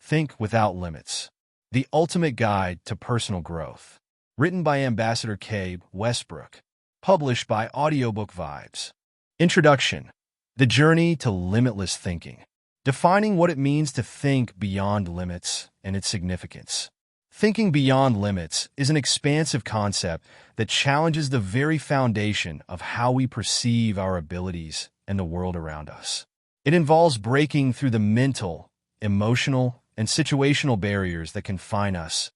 Think Without Limits: The Ultimate Guide to Personal Growth. Written by Ambassador Cabe Westbrook. Published by Audiobook Vibes. Introduction: The Journey to Limitless Thinking. Defining what it means to think beyond limits and its significance. Thinking beyond limits is an expansive concept that challenges the very foundation of how we perceive our abilities and the world around us. It involves breaking through the mental, emotional, and situational barriers that confine us,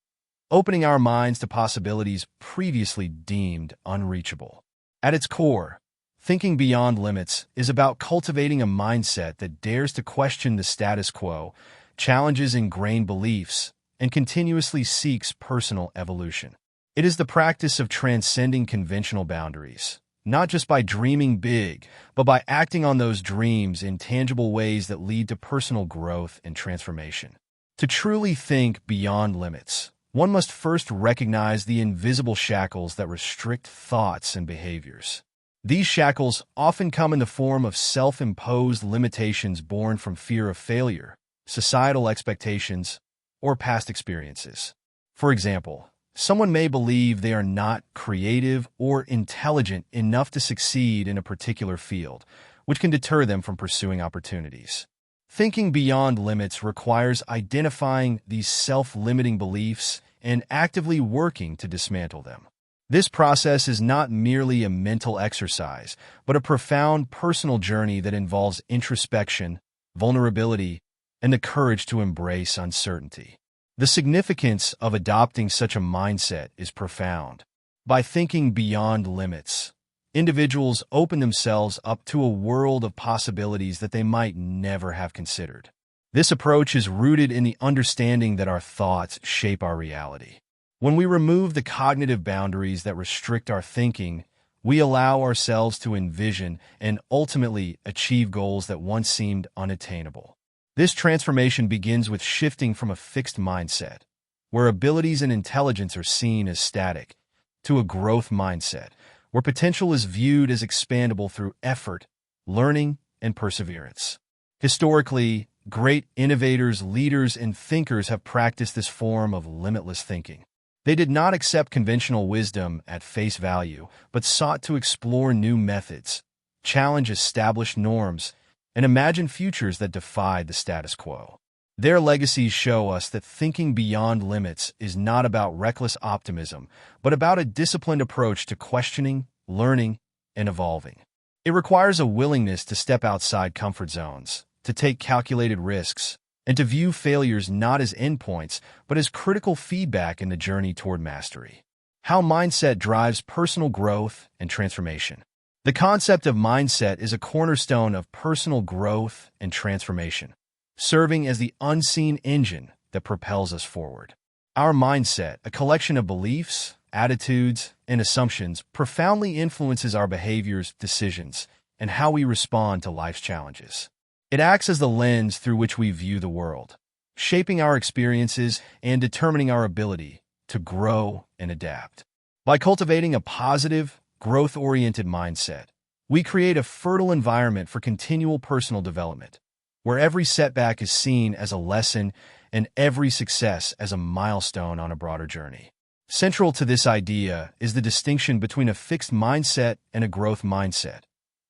opening our minds to possibilities previously deemed unreachable. At its core, thinking beyond limits is about cultivating a mindset that dares to question the status quo, challenges ingrained beliefs, and continuously seeks personal evolution. It is the practice of transcending conventional boundaries, not just by dreaming big, but by acting on those dreams in tangible ways that lead to personal growth and transformation. To truly think beyond limits, one must first recognize the invisible shackles that restrict thoughts and behaviors. These shackles often come in the form of self-imposed limitations born from fear of failure, societal expectations, or past experiences. For example, someone may believe they are not creative or intelligent enough to succeed in a particular field, which can deter them from pursuing opportunities. Thinking beyond limits requires identifying these self-limiting beliefs and actively working to dismantle them. This process is not merely a mental exercise, but a profound personal journey that involves introspection, vulnerability, and the courage to embrace uncertainty. The significance of adopting such a mindset is profound. By thinking beyond limits, individuals open themselves up to a world of possibilities that they might never have considered. This approach is rooted in the understanding that our thoughts shape our reality. When we remove the cognitive boundaries that restrict our thinking, we allow ourselves to envision and ultimately achieve goals that once seemed unattainable. This transformation begins with shifting from a fixed mindset, where abilities and intelligence are seen as static, to a growth mindset, where potential is viewed as expandable through effort, learning, and perseverance. Historically, great innovators, leaders, and thinkers have practiced this form of limitless thinking. They did not accept conventional wisdom at face value, but sought to explore new methods, challenge established norms, and imagine futures that defied the status quo. Their legacies show us that thinking beyond limits is not about reckless optimism, but about a disciplined approach to questioning, learning, and evolving. It requires a willingness to step outside comfort zones, to take calculated risks, and to view failures not as endpoints, but as critical feedback in the journey toward mastery. How mindset drives personal growth and transformation. The concept of mindset is a cornerstone of personal growth and transformation, serving as the unseen engine that propels us forward. Our mindset, a collection of beliefs, attitudes, and assumptions, profoundly influences our behaviors, decisions, and how we respond to life's challenges. It acts as the lens through which we view the world, shaping our experiences and determining our ability to grow and adapt. By cultivating a positive, growth-oriented mindset, we create a fertile environment for continual personal development, where every setback is seen as a lesson and every success as a milestone on a broader journey. Central to this idea is the distinction between a fixed mindset and a growth mindset,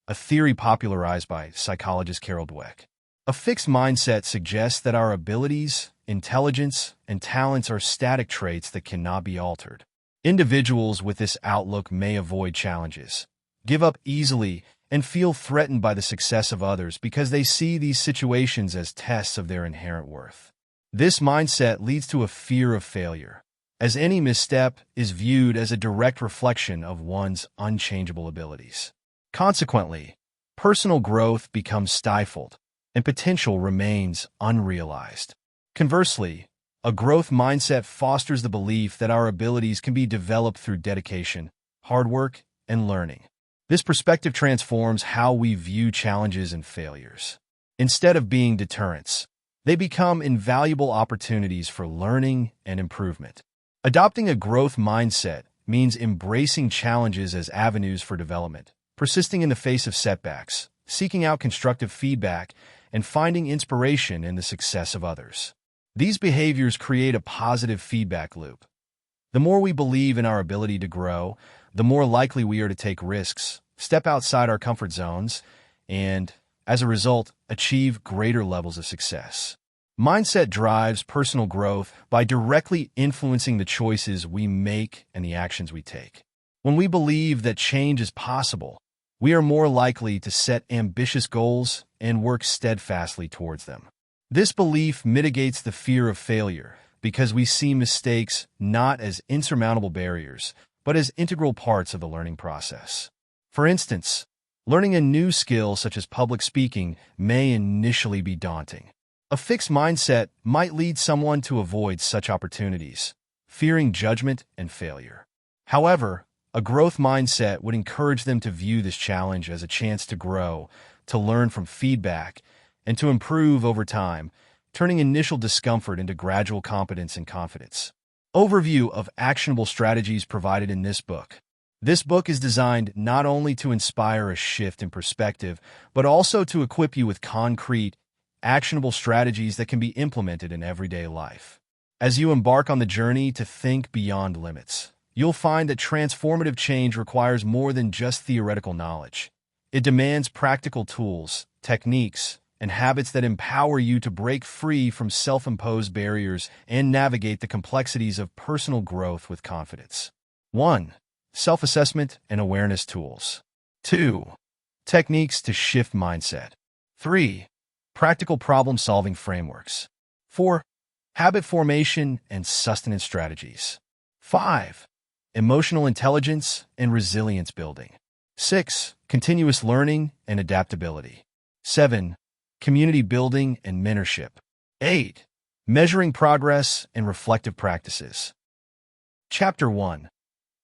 a theory popularized by psychologist Carol Dweck. A fixed mindset suggests that our abilities, intelligence, and talents are static traits that cannot be altered. Individuals with this outlook may avoid challenges, give up easily, and feel threatened by the success of others because they see these situations as tests of their inherent worth. This mindset leads to a fear of failure, as any misstep is viewed as a direct reflection of one's unchangeable abilities. Consequently, personal growth becomes stifled, and potential remains unrealized. Conversely, a growth mindset fosters the belief that our abilities can be developed through dedication, hard work, and learning. This perspective transforms how we view challenges and failures. Instead of being deterrents, they become invaluable opportunities for learning and improvement. Adopting a growth mindset means embracing challenges as avenues for development, persisting in the face of setbacks, seeking out constructive feedback, and finding inspiration in the success of others. These behaviors create a positive feedback loop. The more we believe in our ability to grow, the more likely we are to take risks, step outside our comfort zones, and, as a result, achieve greater levels of success. Mindset drives personal growth by directly influencing the choices we make and the actions we take. When we believe that change is possible, we are more likely to set ambitious goals and work steadfastly towards them. This belief mitigates the fear of failure because we see mistakes not as insurmountable barriers, but as integral parts of the learning process. For instance, learning a new skill such as public speaking may initially be daunting. A fixed mindset might lead someone to avoid such opportunities, fearing judgment and failure. However, a growth mindset would encourage them to view this challenge as a chance to grow, to learn from feedback, and to improve over time, turning initial discomfort into gradual competence and confidence. Overview of actionable strategies provided in this book. This book is designed not only to inspire a shift in perspective, but also to equip you with concrete, actionable strategies that can be implemented in everyday life. As you embark on the journey to think beyond limits, you'll find that transformative change requires more than just theoretical knowledge. It demands practical tools, techniques, and habits that empower you to break free from self-imposed barriers and navigate the complexities of personal growth with confidence. 1. Self-assessment and awareness tools. 2. Techniques to shift mindset. 3. Practical problem-solving frameworks. 4. Habit formation and sustenance strategies. 5. Emotional intelligence and resilience building. 6. Continuous learning and adaptability. 7. Community building and mentorship. 8. Measuring progress and reflective practices. Chapter 1.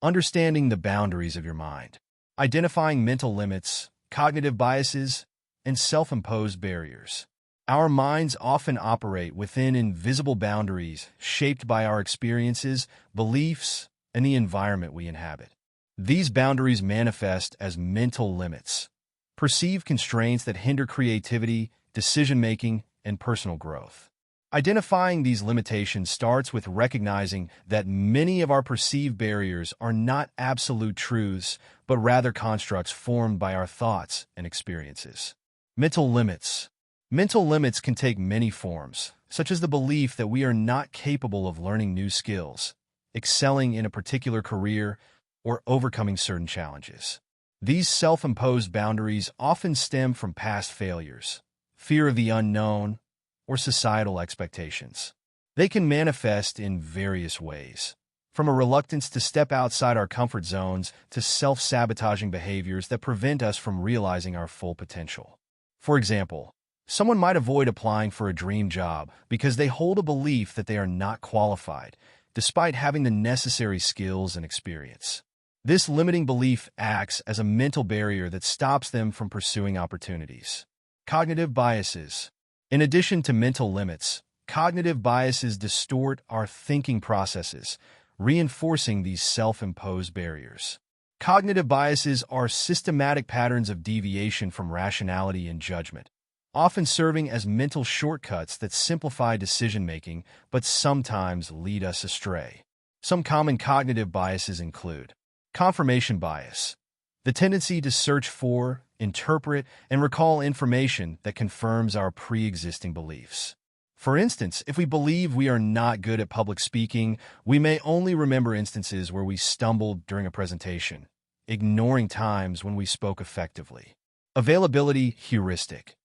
Understanding the boundaries of your mind. Identifying mental limits, cognitive biases, and self-imposed barriers. Our minds often operate within invisible boundaries shaped by our experiences, beliefs, and the environment we inhabit. These boundaries manifest as mental limits, perceived constraints that hinder creativity, decision-making, and personal growth. Identifying these limitations starts with recognizing that many of our perceived barriers are not absolute truths, but rather constructs formed by our thoughts and experiences. Mental limits. Mental limits can take many forms, such as the belief that we are not capable of learning new skills, excelling in a particular career, or overcoming certain challenges. These self-imposed boundaries often stem from past failures, fear of the unknown, or societal expectations. They can manifest in various ways, from a reluctance to step outside our comfort zones to self-sabotaging behaviors that prevent us from realizing our full potential. For example, someone might avoid applying for a dream job because they hold a belief that they are not qualified, despite having the necessary skills and experience. This limiting belief acts as a mental barrier that stops them from pursuing opportunities. Cognitive biases. In addition to mental limits, cognitive biases distort our thinking processes, reinforcing these self-imposed barriers. Cognitive biases are systematic patterns of deviation from rationality and judgment, often serving as mental shortcuts that simplify decision-making but sometimes lead us astray. Some common cognitive biases include confirmation bias, the tendency to search for, interpret, and recall information that confirms our pre-existing beliefs. For instance, if we believe we are not good at public speaking, we may only remember instances where we stumbled during a presentation, ignoring times when we spoke effectively. Availability heuristic.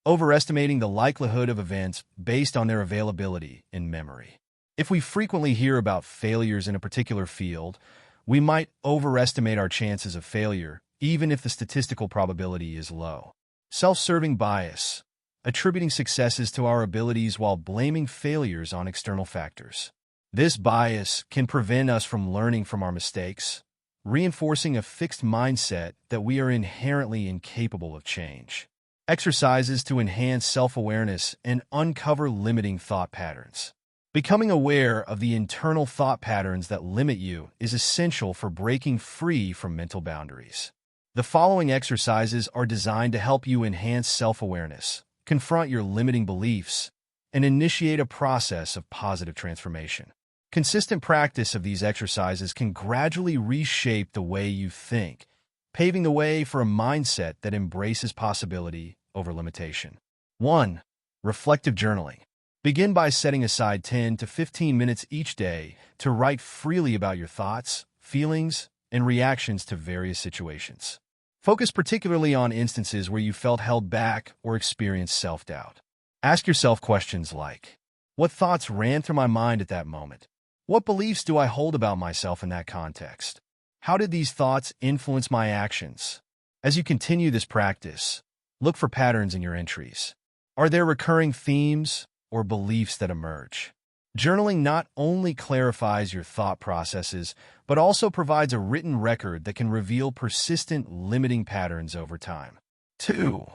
Overestimating the likelihood of events based on their availability in memory. If we frequently hear about failures in a particular field, we might overestimate our chances of failure, even if the statistical probability is low. Self-serving bias. Attributing successes to our abilities while blaming failures on external factors. This bias can prevent us from learning from our mistakes, reinforcing a fixed mindset that we are inherently incapable of change. Exercises to enhance self-awareness and uncover limiting thought patterns. Becoming aware of the internal thought patterns that limit you is essential for breaking free from mental boundaries. The following exercises are designed to help you enhance self-awareness, confront your limiting beliefs, and initiate a process of positive transformation. Consistent practice of these exercises can gradually reshape the way you think, paving the way for a mindset that embraces possibility over limitation. 1. Reflective journaling. Begin by setting aside 10 to 15 minutes each day to write freely about your thoughts, feelings, and reactions to various situations. Focus particularly on instances where you felt held back or experienced self-doubt. Ask yourself questions like, what thoughts ran through my mind at that moment? What beliefs do I hold about myself in that context? How did these thoughts influence my actions? As you continue this practice, look for patterns in your entries. Are there recurring themes or beliefs that emerge? Journaling not only clarifies your thought processes, but also provides a written record that can reveal persistent limiting patterns over time. 2.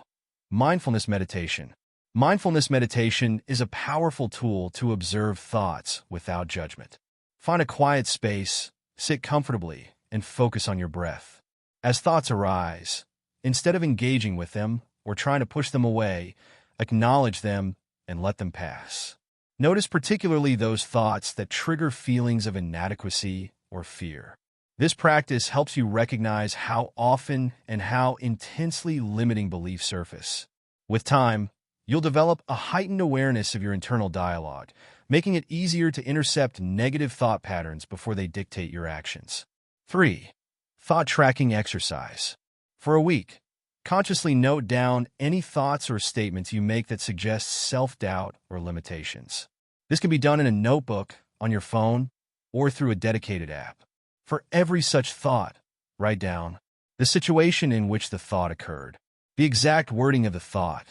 Mindfulness meditation. Mindfulness meditation is a powerful tool to observe thoughts without judgment. Find a quiet space, sit comfortably, and focus on your breath. As thoughts arise, instead of engaging with them or trying to push them away, acknowledge them and let them pass. Notice particularly those thoughts that trigger feelings of inadequacy or fear. This practice helps you recognize how often and how intensely limiting beliefs surface. With time, you'll develop a heightened awareness of your internal dialogue, making it easier to intercept negative thought patterns before they dictate your actions. 3. Thought tracking exercise. For a week, consciously note down any thoughts or statements you make that suggest self-doubt or limitations. This can be done in a notebook, on your phone, or through a dedicated app. For every such thought, write down the situation in which the thought occurred, the exact wording of the thought,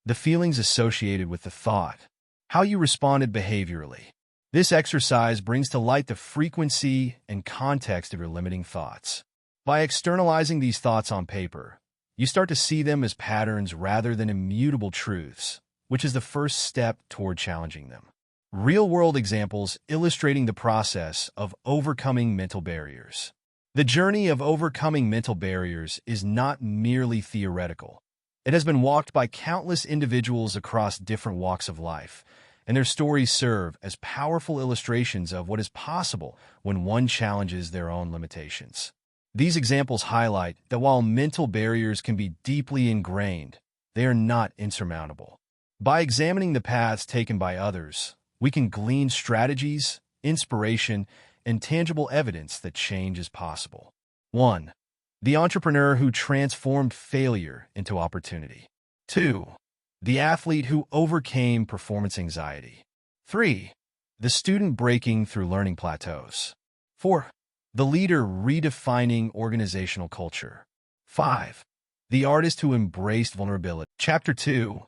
the feelings associated with the thought, how you responded behaviorally. This exercise brings to light the frequency and context of your limiting thoughts. By externalizing these thoughts on paper, you start to see them as patterns rather than immutable truths, which is the first step toward challenging them. Real-world examples illustrating the process of overcoming mental barriers. The journey of overcoming mental barriers is not merely theoretical. It has been walked by countless individuals across different walks of life, and their stories serve as powerful illustrations of what is possible when one challenges their own limitations. These examples highlight that while mental barriers can be deeply ingrained, they are not insurmountable. By examining the paths taken by others, we can glean strategies, inspiration, and tangible evidence that change is possible. 1. The entrepreneur who transformed failure into opportunity. 2. The athlete who overcame performance anxiety. 3. The student breaking through learning plateaus. 4. The leader redefining organizational culture. 5. The artist who embraced vulnerability. Chapter 2.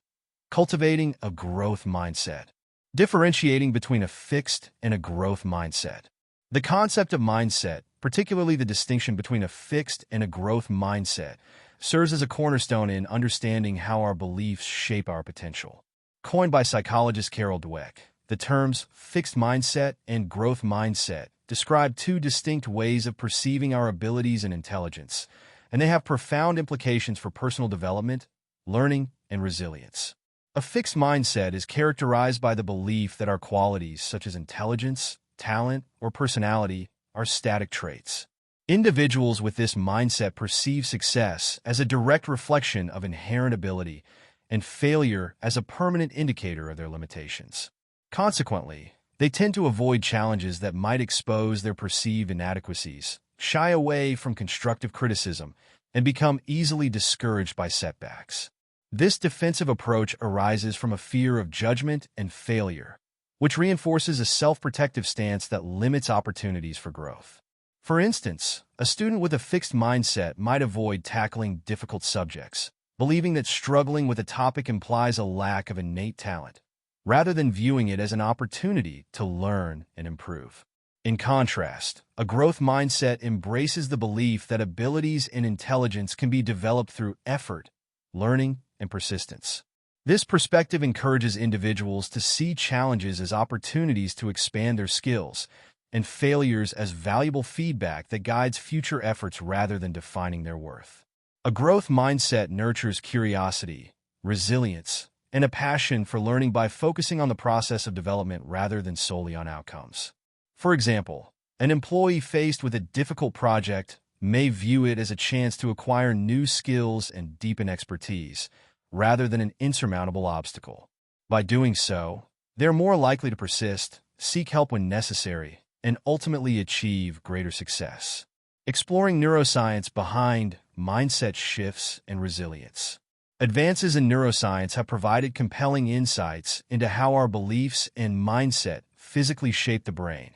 Cultivating a growth mindset. Differentiating between a fixed and a growth mindset. The concept of mindset, particularly the distinction between a fixed and a growth mindset, serves as a cornerstone in understanding how our beliefs shape our potential. Coined by psychologist Carol Dweck, the terms fixed mindset and growth mindset describe two distinct ways of perceiving our abilities and intelligence, and they have profound implications for personal development, learning, and resilience. A fixed mindset is characterized by the belief that our qualities, such as intelligence, talent, or personality, are static traits. Individuals with this mindset perceive success as a direct reflection of inherent ability and failure as a permanent indicator of their limitations. Consequently, they tend to avoid challenges that might expose their perceived inadequacies, shy away from constructive criticism, and become easily discouraged by setbacks. This defensive approach arises from a fear of judgment and failure, which reinforces a self-protective stance that limits opportunities for growth. For instance, a student with a fixed mindset might avoid tackling difficult subjects, believing that struggling with a topic implies a lack of innate talent, rather than viewing it as an opportunity to learn and improve. In contrast, a growth mindset embraces the belief that abilities and intelligence can be developed through effort, learning, and persistence. This perspective encourages individuals to see challenges as opportunities to expand their skills and failures as valuable feedback that guides future efforts rather than defining their worth. A growth mindset nurtures curiosity, resilience, and a passion for learning by focusing on the process of development rather than solely on outcomes. For example, an employee faced with a difficult project may view it as a chance to acquire new skills and deepen expertise, rather than an insurmountable obstacle. By doing so, they're more likely to persist, seek help when necessary, and ultimately achieve greater success. Exploring neuroscience behind mindset shifts and resilience. Advances in neuroscience have provided compelling insights into how our beliefs and mindset physically shape the brain,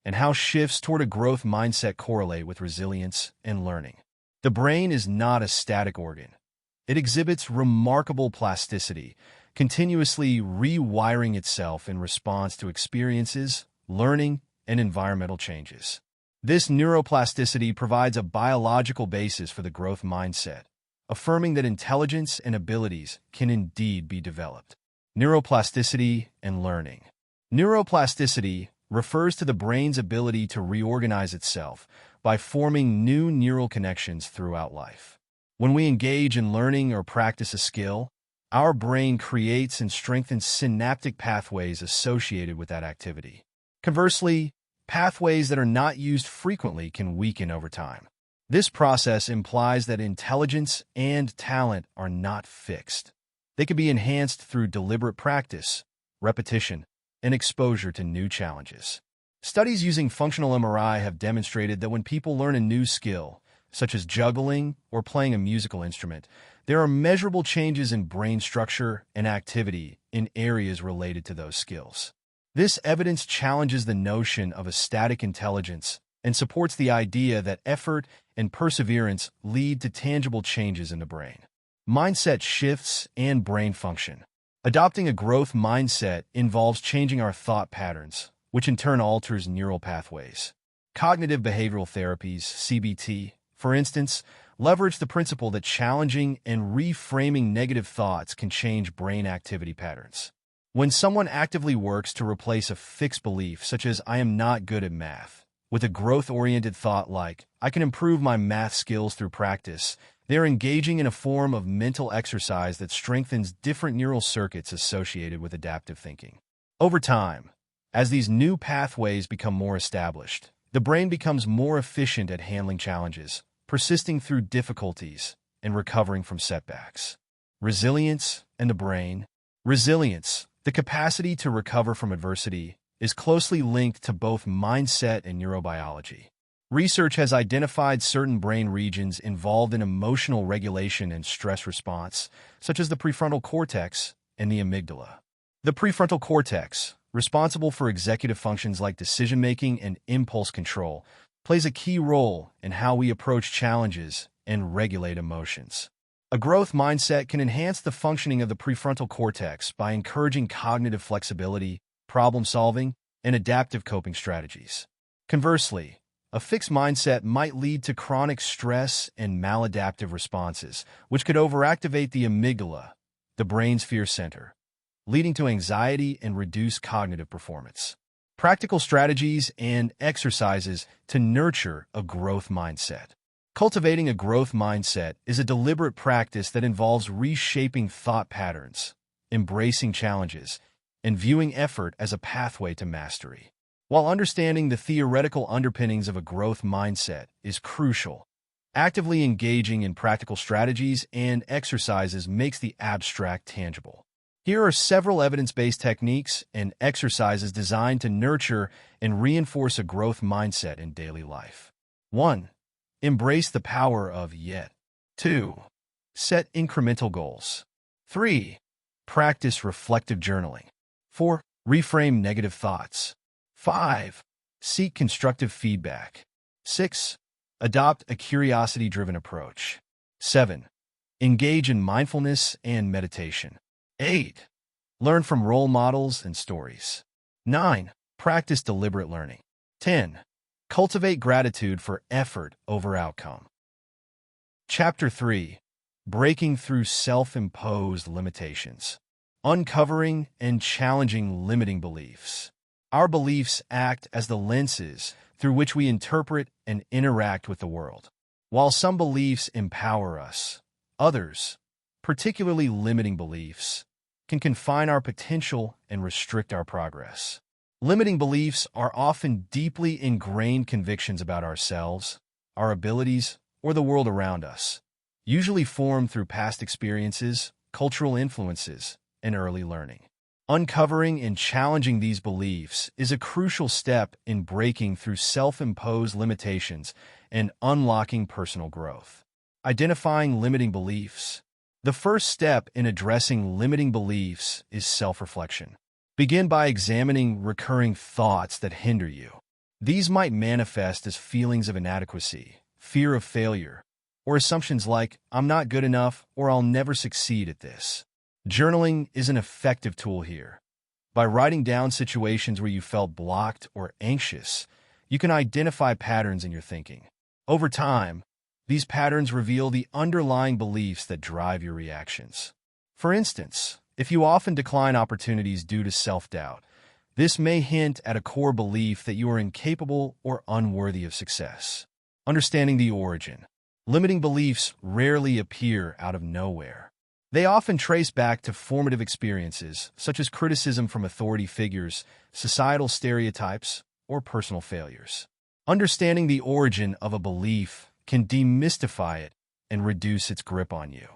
and how shifts toward a growth mindset correlate with resilience and learning. The brain is not a static organ. It exhibits remarkable plasticity, continuously rewiring itself in response to experiences, learning, and environmental changes. This neuroplasticity provides a biological basis for the growth mindset, affirming that intelligence and abilities can indeed be developed. Neuroplasticity and learning. Neuroplasticity refers to the brain's ability to reorganize itself by forming new neural connections throughout life. When we engage in learning or practice a skill, our brain creates and strengthens synaptic pathways associated with that activity. Conversely, pathways that are not used frequently can weaken over time. This process implies that intelligence and talent are not fixed. They can be enhanced through deliberate practice, repetition, and exposure to new challenges. Studies using functional MRI have demonstrated that when people learn a new skill, such as juggling or playing a musical instrument, there are measurable changes in brain structure and activity in areas related to those skills. This evidence challenges the notion of a static intelligence and supports the idea that effort and perseverance lead to tangible changes in the brain. Mindset shifts and brain function. Adopting a growth mindset involves changing our thought patterns, which in turn alters neural pathways. Cognitive behavioral therapies, CBT, for instance, leverage the principle that challenging and reframing negative thoughts can change brain activity patterns. When someone actively works to replace a fixed belief, such as "I am not good at math," with a growth-oriented thought like "I can improve my math skills through practice," they're engaging in a form of mental exercise that strengthens different neural circuits associated with adaptive thinking. Over time, as these new pathways become more established, the brain becomes more efficient at handling challenges, persisting through difficulties, and recovering from setbacks. Resilience and the brain. Resilience, the capacity to recover from adversity, is closely linked to both mindset and neurobiology. Research has identified certain brain regions involved in emotional regulation and stress response, such as the prefrontal cortex and the amygdala. The prefrontal cortex, responsible for executive functions like decision-making and impulse control, plays a key role in how we approach challenges and regulate emotions. A growth mindset can enhance the functioning of the prefrontal cortex by encouraging cognitive flexibility, problem-solving, and adaptive coping strategies. Conversely, a fixed mindset might lead to chronic stress and maladaptive responses, which could overactivate the amygdala, the brain's fear center, leading to anxiety and reduced cognitive performance. Practical strategies and exercises to nurture a growth mindset. Cultivating a growth mindset is a deliberate practice that involves reshaping thought patterns, embracing challenges, and viewing effort as a pathway to mastery. While understanding the theoretical underpinnings of a growth mindset is crucial, actively engaging in practical strategies and exercises makes the abstract tangible. Here are several evidence-based techniques and exercises designed to nurture and reinforce a growth mindset in daily life. 1. Embrace the power of yet. 2. Set incremental goals. 3. Practice reflective journaling. 4. Reframe negative thoughts. 5. Seek constructive feedback. 6. Adopt a curiosity-driven approach. 7. Engage in mindfulness and meditation. 8. Learn from role models and stories. 9. Practice deliberate learning. 10. Cultivate gratitude for effort over outcome. Chapter 3. Breaking through self-imposed limitations. Uncovering and challenging limiting beliefs. Our beliefs act as the lenses through which we interpret and interact with the world. While some beliefs empower us, others, particularly limiting beliefs, can confine our potential and restrict our progress. Limiting beliefs are often deeply ingrained convictions about ourselves, our abilities, or the world around us, usually formed through past experiences, cultural influences, and early learning. Uncovering and challenging these beliefs is a crucial step in breaking through self-imposed limitations and unlocking personal growth. Identifying limiting beliefs. The first step in addressing limiting beliefs is self-reflection. Begin by examining recurring thoughts that hinder you. These might manifest as feelings of inadequacy, fear of failure, or assumptions like, "I'm not good enough," or "I'll never succeed at this." Journaling is an effective tool here. By writing down situations where you felt blocked or anxious, you can identify patterns in your thinking. Over time, these patterns reveal the underlying beliefs that drive your reactions. For instance, if you often decline opportunities due to self-doubt, this may hint at a core belief that you are incapable or unworthy of success. Understanding the origin. Limiting beliefs rarely appear out of nowhere. They often trace back to formative experiences, such as criticism from authority figures, societal stereotypes, or personal failures. Understanding the origin of a belief can demystify it and reduce its grip on you.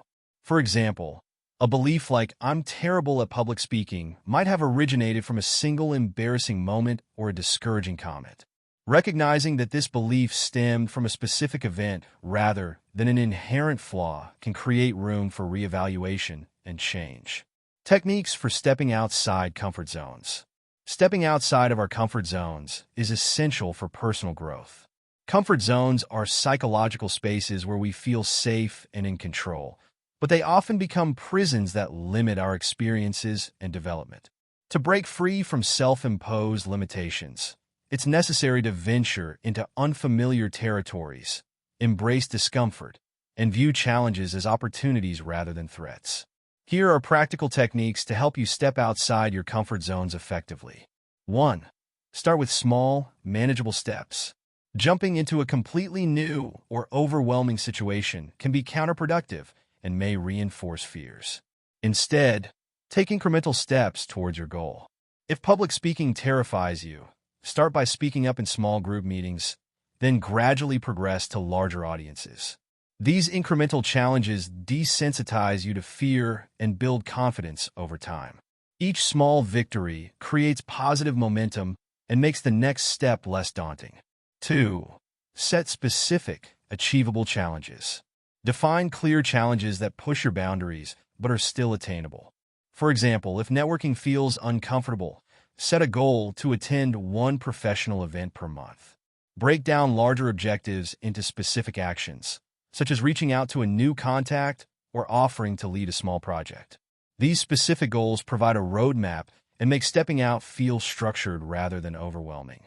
For example, a belief like, "I'm terrible at public speaking," might have originated from a single embarrassing moment or a discouraging comment. Recognizing that this belief stemmed from a specific event rather than an inherent flaw can create room for reevaluation and change. Techniques for stepping outside comfort zones. Stepping outside of our comfort zones is essential for personal growth. Comfort zones are psychological spaces where we feel safe and in control, but they often become prisons that limit our experiences and development. To break free from self-imposed limitations, it's necessary to venture into unfamiliar territories, embrace discomfort, and view challenges as opportunities rather than threats. Here are practical techniques to help you step outside your comfort zones effectively. 1. Start with small, manageable steps. Jumping into a completely new or overwhelming situation can be counterproductive and may reinforce fears. Instead, take incremental steps towards your goal. If public speaking terrifies you, start by speaking up in small group meetings, then gradually progress to larger audiences. These incremental challenges desensitize you to fear and build confidence over time. Each small victory creates positive momentum and makes the next step less daunting. 2. Set specific, achievable challenges. Define clear challenges that push your boundaries but are still attainable. For example, if networking feels uncomfortable, set a goal to attend one professional event per month. Break down larger objectives into specific actions, such as reaching out to a new contact or offering to lead a small project. These specific goals provide a roadmap and make stepping out feel structured rather than overwhelming.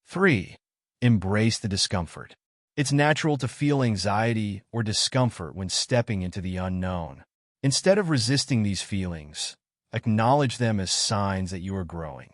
3. Embrace the discomfort. It's natural to feel anxiety or discomfort when stepping into the unknown. Instead of resisting these feelings, acknowledge them as signs that you are growing.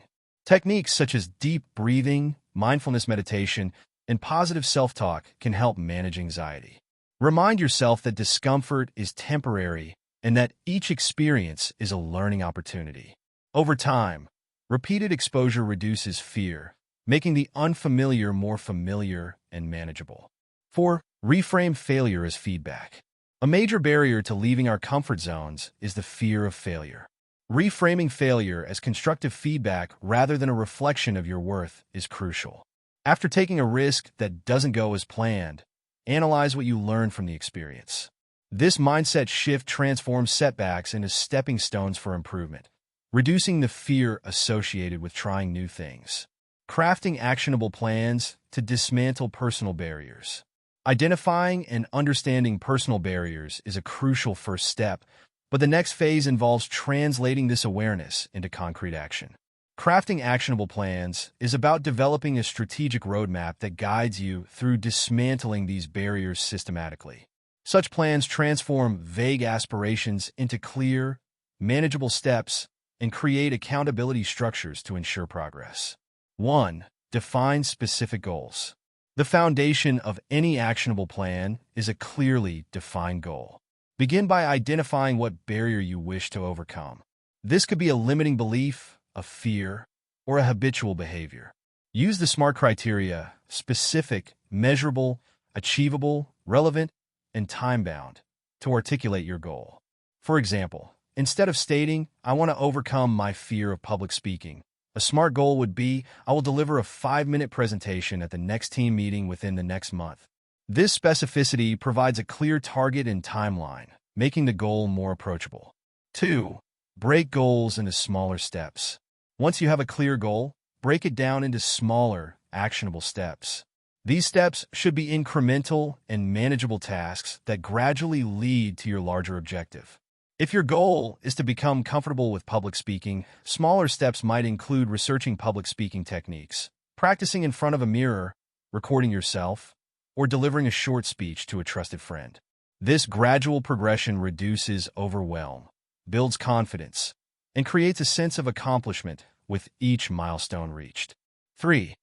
Techniques such as deep breathing, mindfulness meditation, and positive self-talk can help manage anxiety. Remind yourself that discomfort is temporary and that each experience is a learning opportunity. Over time, repeated exposure reduces fear, making the unfamiliar more familiar and manageable. 4. Reframe failure as feedback. A major barrier to leaving our comfort zones is the fear of failure. Reframing failure as constructive feedback rather than a reflection of your worth is crucial. After taking a risk that doesn't go as planned, analyze what you learned from the experience. This mindset shift transforms setbacks into stepping stones for improvement, reducing the fear associated with trying new things. Crafting actionable plans to dismantle personal barriers. Identifying and understanding personal barriers is a crucial first step, but the next phase involves translating this awareness into concrete action. Crafting actionable plans is about developing a strategic roadmap that guides you through dismantling these barriers systematically. Such plans transform vague aspirations into clear, manageable steps and create accountability structures to ensure progress. 1. Define specific goals. The foundation of any actionable plan is a clearly defined goal. Begin by identifying what barrier you wish to overcome. This could be a limiting belief, a fear, or a habitual behavior. Use the SMART criteria: specific, measurable, achievable, relevant, and time-bound to articulate your goal. For example, instead of stating, "I want to overcome my fear of public speaking," a SMART goal would be, "I will deliver a 5-minute presentation at the next team meeting within the next month." This specificity provides a clear target and timeline, making the goal more approachable. 2. Break goals into smaller steps. Once you have a clear goal, break it down into smaller, actionable steps. These steps should be incremental and manageable tasks that gradually lead to your larger objective. If your goal is to become comfortable with public speaking, smaller steps might include researching public speaking techniques, practicing in front of a mirror, recording yourself, or delivering a short speech to a trusted friend. This gradual progression reduces overwhelm, builds confidence, and creates a sense of accomplishment with each milestone reached. 3.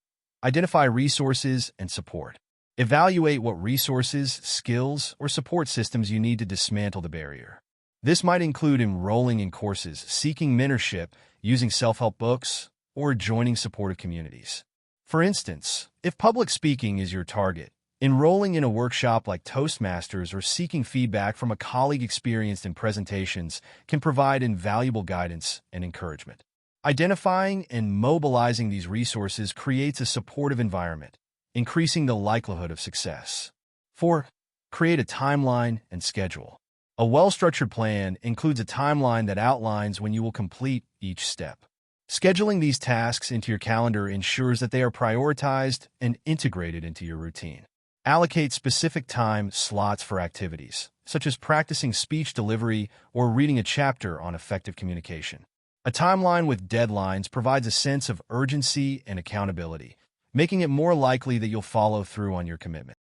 Identify resources and support. Evaluate what resources, skills, or support systems you need to dismantle the barrier. This might include enrolling in courses, seeking mentorship, using self-help books, or joining supportive communities. For instance, if public speaking is your target, enrolling in a workshop like Toastmasters or seeking feedback from a colleague experienced in presentations can provide invaluable guidance and encouragement. Identifying and mobilizing these resources creates a supportive environment, increasing the likelihood of success. 4. Create a timeline and schedule. A well-structured plan includes a timeline that outlines when you will complete each step. Scheduling these tasks into your calendar ensures that they are prioritized and integrated into your routine. Allocate specific time slots for activities, such as practicing speech delivery or reading a chapter on effective communication. A timeline with deadlines provides a sense of urgency and accountability, making it more likely that you'll follow through on your commitment.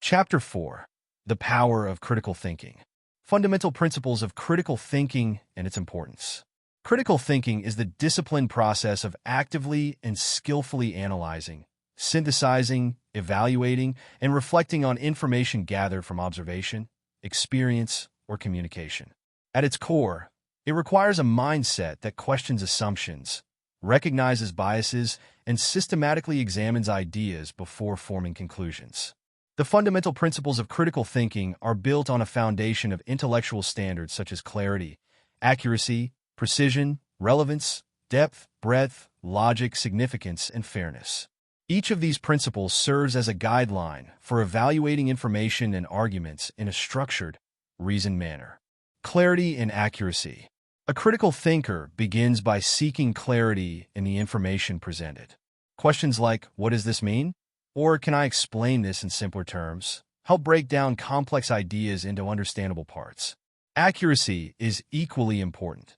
Chapter 4. The Power of Critical Thinking. Fundamental principles of critical thinking and its importance. Critical thinking is the disciplined process of actively and skillfully analyzing, synthesizing, evaluating, and reflecting on information gathered from observation, experience, or communication. At its core, it requires a mindset that questions assumptions, recognizes biases, and systematically examines ideas before forming conclusions. The fundamental principles of critical thinking are built on a foundation of intellectual standards such as clarity, accuracy, precision, relevance, depth, breadth, logic, significance, and fairness. Each of these principles serves as a guideline for evaluating information and arguments in a structured, reasoned manner. Clarity and accuracy. A critical thinker begins by seeking clarity in the information presented. Questions like, "What does this mean?" or "Can I explain this in simpler terms?" help break down complex ideas into understandable parts. Accuracy is equally important.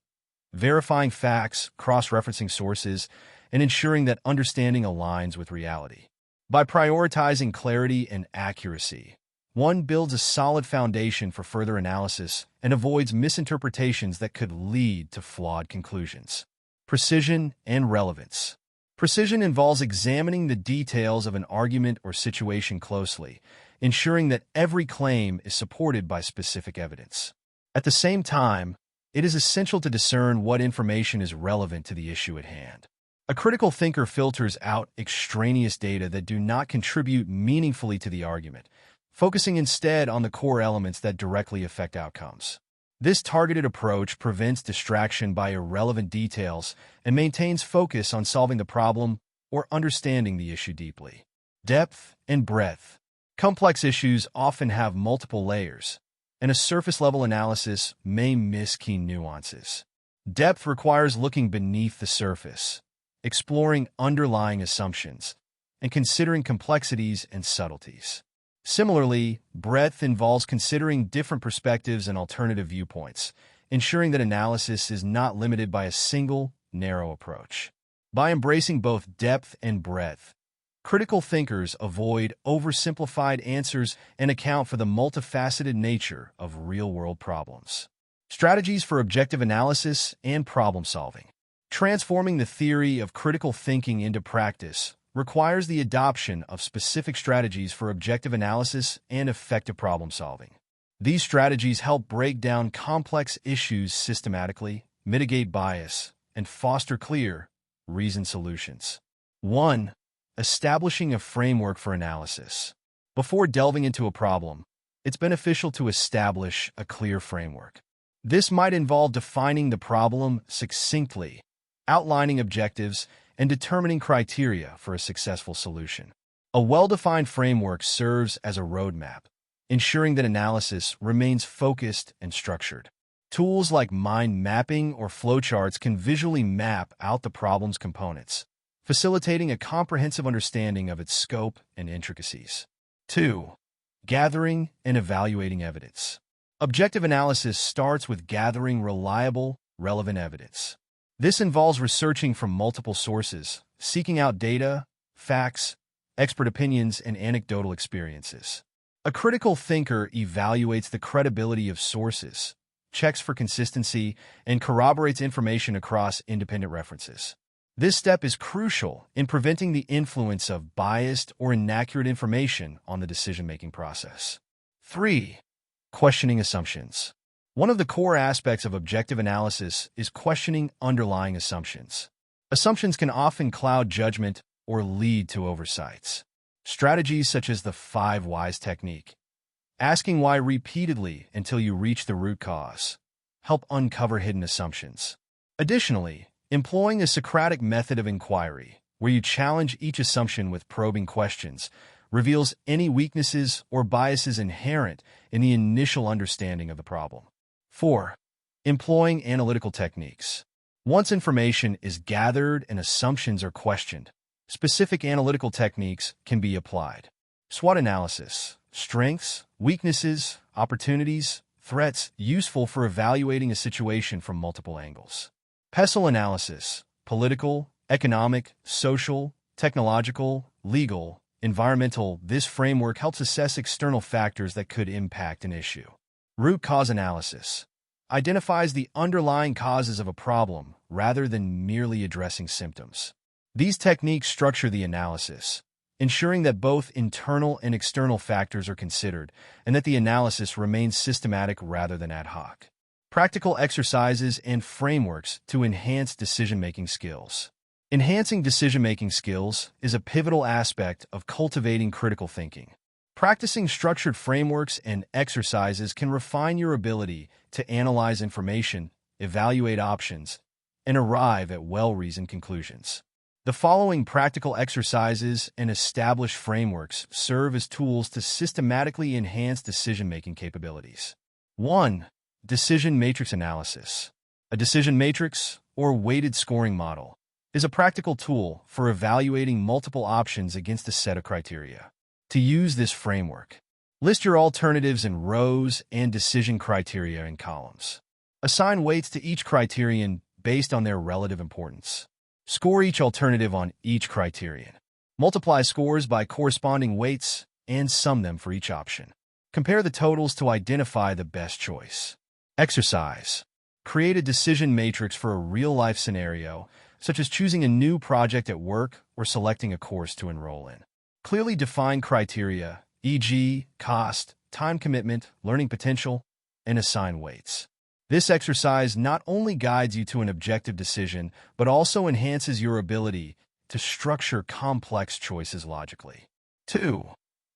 Verifying facts, cross-referencing sources, and ensuring that understanding aligns with reality. By prioritizing clarity and accuracy, one builds a solid foundation for further analysis and avoids misinterpretations that could lead to flawed conclusions. Precision and relevance. Precision involves examining the details of an argument or situation closely, ensuring that every claim is supported by specific evidence. At the same time, it is essential to discern what information is relevant to the issue at hand. A critical thinker filters out extraneous data that do not contribute meaningfully to the argument, focusing instead on the core elements that directly affect outcomes. This targeted approach prevents distraction by irrelevant details and maintains focus on solving the problem or understanding the issue deeply. Depth and breadth. Complex issues often have multiple layers, and a surface-level analysis may miss key nuances. Depth requires looking beneath the surface, exploring underlying assumptions, and considering complexities and subtleties. Similarly, breadth involves considering different perspectives and alternative viewpoints, ensuring that analysis is not limited by a single, narrow approach. By embracing both depth and breadth, critical thinkers avoid oversimplified answers and account for the multifaceted nature of real-world problems. Strategies for objective analysis and problem-solving. Transforming the theory of critical thinking into practice requires the adoption of specific strategies for objective analysis and effective problem-solving. These strategies help break down complex issues systematically, mitigate bias, and foster clear, reasoned solutions. 1. Establishing a framework for analysis. Before delving into a problem, it's beneficial to establish a clear framework. This might involve defining the problem succinctly, outlining objectives, and determining criteria for a successful solution. A well-defined framework serves as a roadmap, ensuring that analysis remains focused and structured. Tools like mind mapping or flowcharts can visually map out the problem's components, facilitating a comprehensive understanding of its scope and intricacies. 2. Gathering and evaluating evidence. Objective analysis starts with gathering reliable, relevant evidence. This involves researching from multiple sources, seeking out data, facts, expert opinions, and anecdotal experiences. A critical thinker evaluates the credibility of sources, checks for consistency, and corroborates information across independent references. This step is crucial in preventing the influence of biased or inaccurate information on the decision-making process. 3. Questioning assumptions. One of the core aspects of objective analysis is questioning underlying assumptions. Assumptions can often cloud judgment or lead to oversights. Strategies such as the 5 whys technique, asking why repeatedly until you reach the root cause, help uncover hidden assumptions. Additionally, employing a Socratic method of inquiry, where you challenge each assumption with probing questions, reveals any weaknesses or biases inherent in the initial understanding of the problem. 4. Employing analytical techniques. Once information is gathered and assumptions are questioned, specific analytical techniques can be applied. SWOT analysis, strengths, weaknesses, opportunities, threats, useful for evaluating a situation from multiple angles. PESTLE analysis, political, economic, social, technological, legal, environmental. This framework helps assess external factors that could impact an issue. Root cause analysis identifies the underlying causes of a problem rather than merely addressing symptoms. These techniques structure the analysis, ensuring that both internal and external factors are considered and that the analysis remains systematic rather than ad hoc. Practical exercises and frameworks to enhance decision-making skills. Enhancing decision-making skills is a pivotal aspect of cultivating critical thinking. Practicing structured frameworks and exercises can refine your ability to analyze information, evaluate options, and arrive at well-reasoned conclusions. The following practical exercises and established frameworks serve as tools to systematically enhance decision-making capabilities. 1. Decision matrix analysis. A decision matrix, or weighted scoring model, is a practical tool for evaluating multiple options against a set of criteria. To use this framework, list your alternatives in rows and decision criteria in columns. Assign weights to each criterion based on their relative importance. Score each alternative on each criterion. Multiply scores by corresponding weights and sum them for each option. Compare the totals to identify the best choice. Exercise. Create a decision matrix for a real-life scenario, such as choosing a new project at work or selecting a course to enroll in. Clearly define criteria, e.g., cost, time commitment, learning potential, and assign weights. This exercise not only guides you to an objective decision, but also enhances your ability to structure complex choices logically. 2.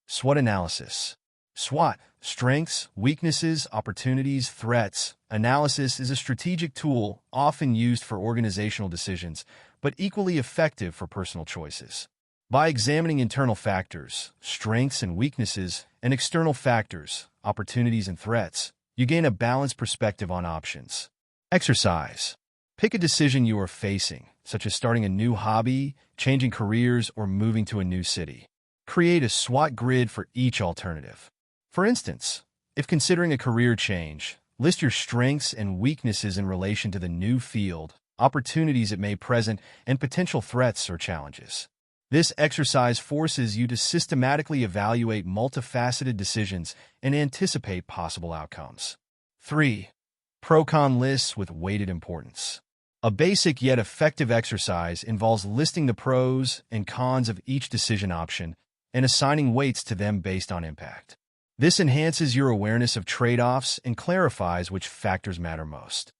SWOT analysis. SWOT, strengths, weaknesses, opportunities, threats. Analysis is a strategic tool often used for organizational decisions, but equally effective for personal choices. By examining internal factors, strengths and weaknesses, and external factors, opportunities and threats, you gain a balanced perspective on options. Exercise. Pick a decision you are facing, such as starting a new hobby, changing careers, or moving to a new city. Create a SWOT grid for each alternative. For instance, if considering a career change, list your strengths and weaknesses in relation to the new field, opportunities it may present, and potential threats or challenges. This exercise forces you to systematically evaluate multifaceted decisions and anticipate possible outcomes. 3. Pro-con lists with weighted importance. A basic yet effective exercise involves listing the pros and cons of each decision option and assigning weights to them based on impact. This enhances your awareness of trade-offs and clarifies which factors matter most.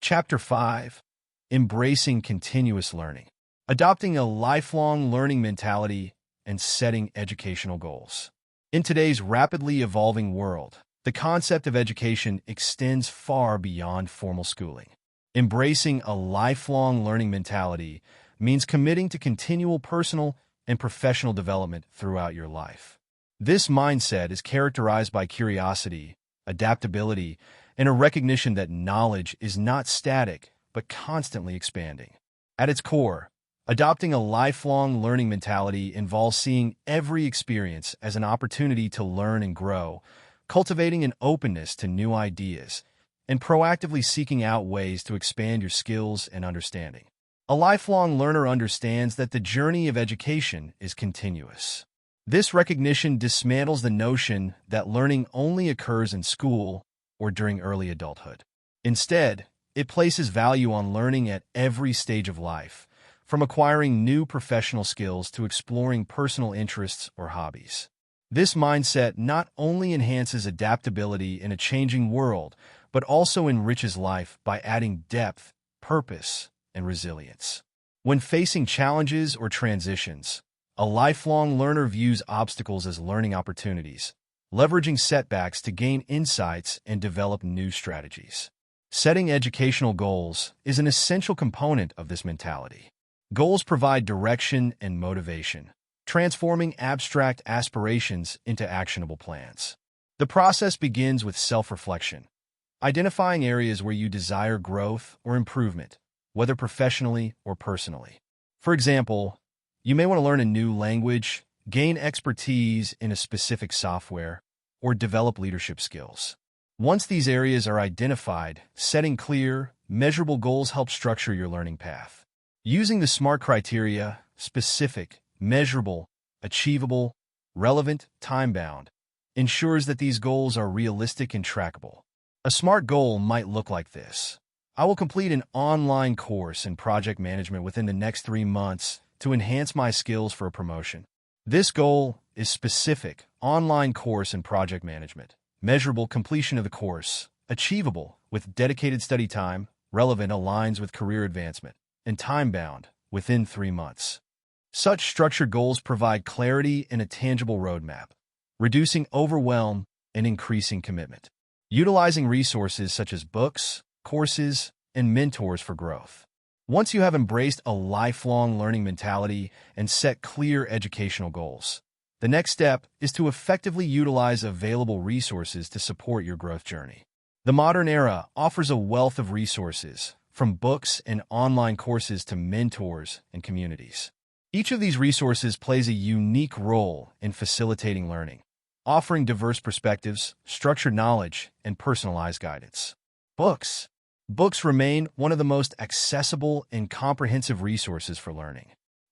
Chapter 5. Embracing Continuous Learning. Adopting a lifelong learning mentality and setting educational goals. In today's rapidly evolving world, the concept of education extends far beyond formal schooling. Embracing a lifelong learning mentality means committing to continual personal and professional development throughout your life. This mindset is characterized by curiosity, adaptability, and a recognition that knowledge is not static but constantly expanding. At its core, adopting a lifelong learning mentality involves seeing every experience as an opportunity to learn and grow, cultivating an openness to new ideas, and proactively seeking out ways to expand your skills and understanding. A lifelong learner understands that the journey of education is continuous. This recognition dismantles the notion that learning only occurs in school or during early adulthood. Instead, it places value on learning at every stage of life, from acquiring new professional skills to exploring personal interests or hobbies. This mindset not only enhances adaptability in a changing world, but also enriches life by adding depth, purpose, and resilience. When facing challenges or transitions, a lifelong learner views obstacles as learning opportunities, leveraging setbacks to gain insights and develop new strategies. Setting educational goals is an essential component of this mentality. Goals provide direction and motivation, transforming abstract aspirations into actionable plans. The process begins with self-reflection, identifying areas where you desire growth or improvement, whether professionally or personally. For example, you may want to learn a new language, gain expertise in a specific software, or develop leadership skills. Once these areas are identified, setting clear, measurable goals help structure your learning path. Using the SMART criteria, specific, measurable, achievable, relevant, time-bound, ensures that these goals are realistic and trackable. A SMART goal might look like this. I will complete an online course in project management within the next 3 months to enhance my skills for a promotion. This goal is specific, online course in project management, measurable completion of the course, achievable with dedicated study time, relevant aligns with career advancement, and time-bound within 3 months. Such structured goals provide clarity and a tangible roadmap, reducing overwhelm and increasing commitment. Utilizing resources such as books, courses, and mentors for growth. Once you have embraced a lifelong learning mentality and set clear educational goals, the next step is to effectively utilize available resources to support your growth journey. The modern era offers a wealth of resources, from books and online courses to mentors and communities. Each of these resources plays a unique role in facilitating learning, offering diverse perspectives, structured knowledge, and personalized guidance. Books remain one of the most accessible and comprehensive resources for learning.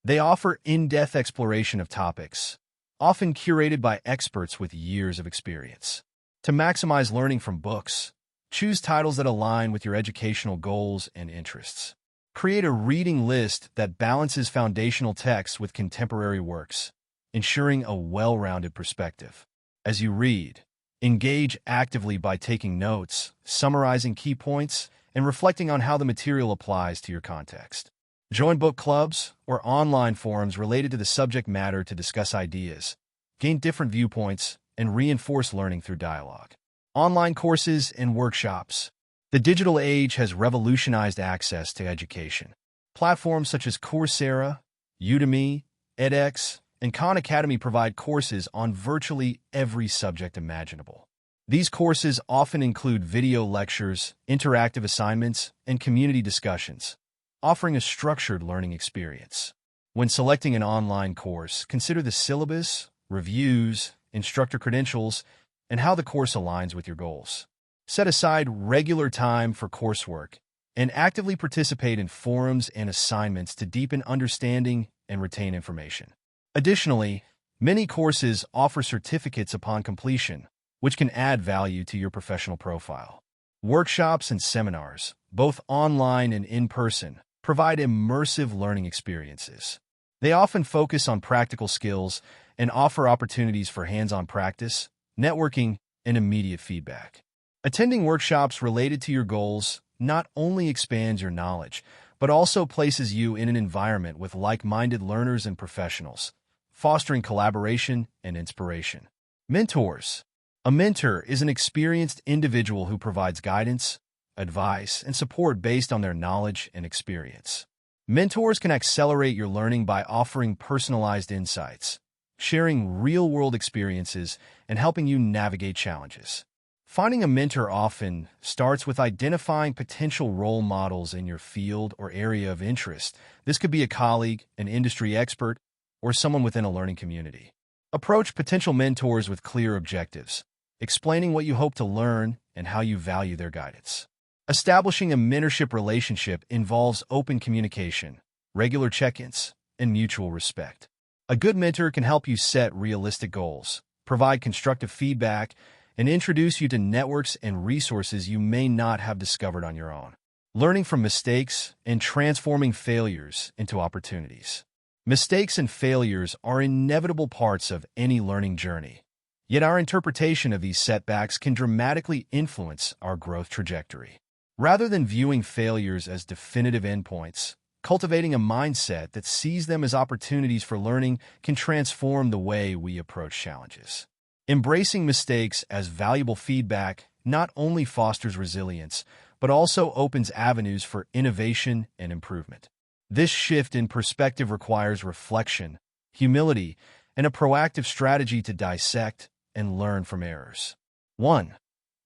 They offer in-depth exploration of topics, often curated by experts with years of experience. To maximize learning from books, choose titles that align with your educational goals and interests. Create a reading list that balances foundational texts with contemporary works, ensuring a well-rounded perspective. As you read, engage actively by taking notes, summarizing key points, and reflecting on how the material applies to your context. Join book clubs or online forums related to the subject matter to discuss ideas, gain different viewpoints, and reinforce learning through dialogue. Online courses and workshops. The digital age has revolutionized access to education. Platforms such as Coursera, Udemy, edX, and Khan Academy provide courses on virtually every subject imaginable. These courses often include video lectures, interactive assignments, and community discussions, offering a structured learning experience. When selecting an online course, consider the syllabus, reviews, instructor credentials, and how the course aligns with your goals. Set aside regular time for coursework and actively participate in forums and assignments to deepen understanding and retain information. Additionally, many courses offer certificates upon completion, which can add value to your professional profile. Workshops and seminars, both online and in person, provide immersive learning experiences. They often focus on practical skills and offer opportunities for hands-on practice, networking, and immediate feedback. Attending workshops related to your goals not only expands your knowledge, but also places you in an environment with like-minded learners and professionals, fostering collaboration and inspiration. Mentors. A mentor is an experienced individual who provides guidance, advice, and support based on their knowledge and experience. Mentors can accelerate your learning by offering personalized insights, sharing real-world experiences, and helping you navigate challenges. Finding a mentor often starts with identifying potential role models in your field or area of interest. This could be a colleague, an industry expert, or someone within a learning community. Approach potential mentors with clear objectives, explaining what you hope to learn and how you value their guidance. Establishing a mentorship relationship involves open communication, regular check-ins, and mutual respect. A good mentor can help you set realistic goals, provide constructive feedback, and introduce you to networks and resources you may not have discovered on your own. Learning from mistakes and transforming failures into opportunities. Mistakes and failures are inevitable parts of any learning journey. Yet our interpretation of these setbacks can dramatically influence our growth trajectory. Rather than viewing failures as definitive endpoints, cultivating a mindset that sees them as opportunities for learning can transform the way we approach challenges. Embracing mistakes as valuable feedback not only fosters resilience, but also opens avenues for innovation and improvement. This shift in perspective requires reflection, humility, and a proactive strategy to dissect and learn from errors. 1.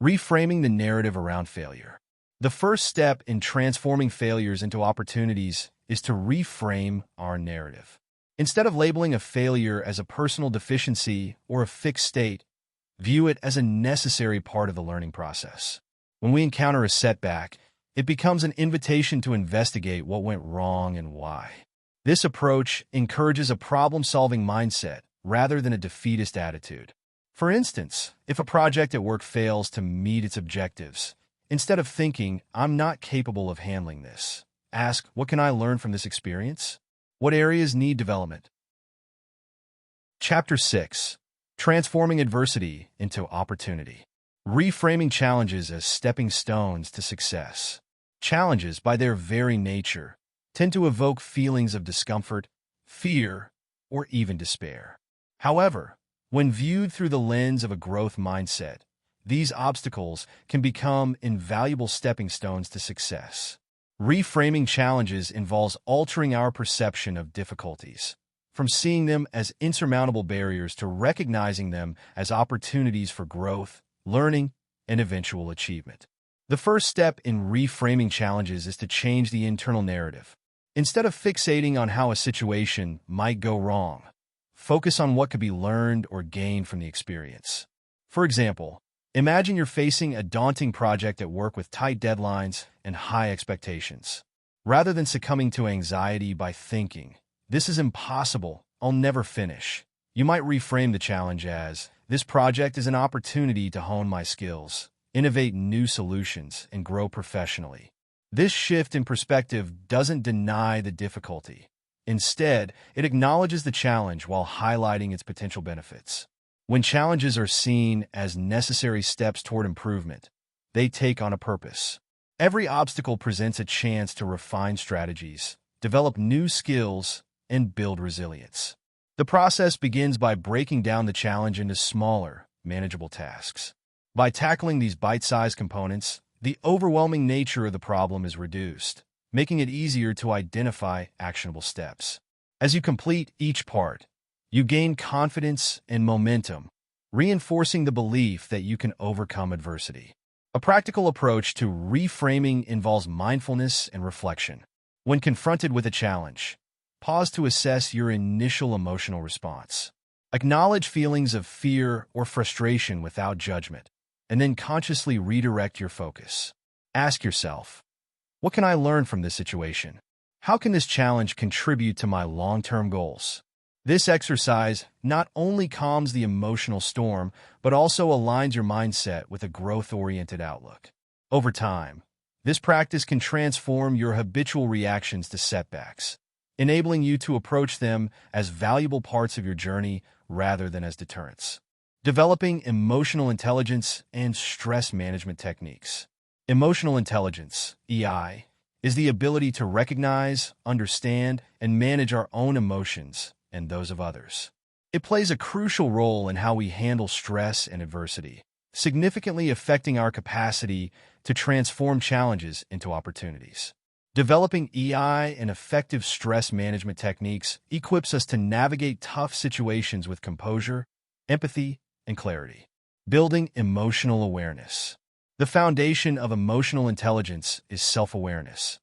Reframing the narrative around failure. The first step in transforming failures into opportunities is to reframe our narrative. Instead of labeling a failure as a personal deficiency or a fixed state, view it as a necessary part of the learning process. When we encounter a setback, it becomes an invitation to investigate what went wrong and why. This approach encourages a problem-solving mindset rather than a defeatist attitude. For instance, if a project at work fails to meet its objectives, instead of thinking, "I'm not capable of handling this," ask, "What can I learn from this experience? What areas need development?" Chapter 6. Transforming Adversity into Opportunity. Reframing challenges as stepping stones to success. Challenges, by their very nature, tend to evoke feelings of discomfort, fear, or even despair. However, when viewed through the lens of a growth mindset, these obstacles can become invaluable stepping stones to success. Reframing challenges involves altering our perception of difficulties, from seeing them as insurmountable barriers to recognizing them as opportunities for growth, learning, and eventual achievement. The first step in reframing challenges is to change the internal narrative. Instead of fixating on how a situation might go wrong, focus on what could be learned or gained from the experience. For example, imagine you're facing a daunting project at work with tight deadlines and high expectations. Rather than succumbing to anxiety by thinking, "This is impossible, I'll never finish," you might reframe the challenge as, "This project is an opportunity to hone my skills, innovate new solutions, and grow professionally." This shift in perspective doesn't deny the difficulty. Instead, it acknowledges the challenge while highlighting its potential benefits. When challenges are seen as necessary steps toward improvement, they take on a purpose. Every obstacle presents a chance to refine strategies, develop new skills, and build resilience. The process begins by breaking down the challenge into smaller, manageable tasks. By tackling these bite-sized components, the overwhelming nature of the problem is reduced, making it easier to identify actionable steps. As you complete each part, you gain confidence and momentum, reinforcing the belief that you can overcome adversity. A practical approach to reframing involves mindfulness and reflection. When confronted with a challenge, pause to assess your initial emotional response. Acknowledge feelings of fear or frustration without judgment, and then consciously redirect your focus. Ask yourself, "What can I learn from this situation? How can this challenge contribute to my long-term goals?" This exercise not only calms the emotional storm, but also aligns your mindset with a growth-oriented outlook. Over time, this practice can transform your habitual reactions to setbacks, enabling you to approach them as valuable parts of your journey rather than as deterrents. Developing emotional intelligence and stress management techniques. Emotional intelligence, EI, is the ability to recognize, understand, and manage our own emotions and those of others. It plays a crucial role in how we handle stress and adversity, significantly affecting our capacity to transform challenges into opportunities. Developing EI and effective stress management techniques equips us to navigate tough situations with composure, empathy, and clarity. Building emotional awareness. The foundation of emotional intelligence is self-awareness,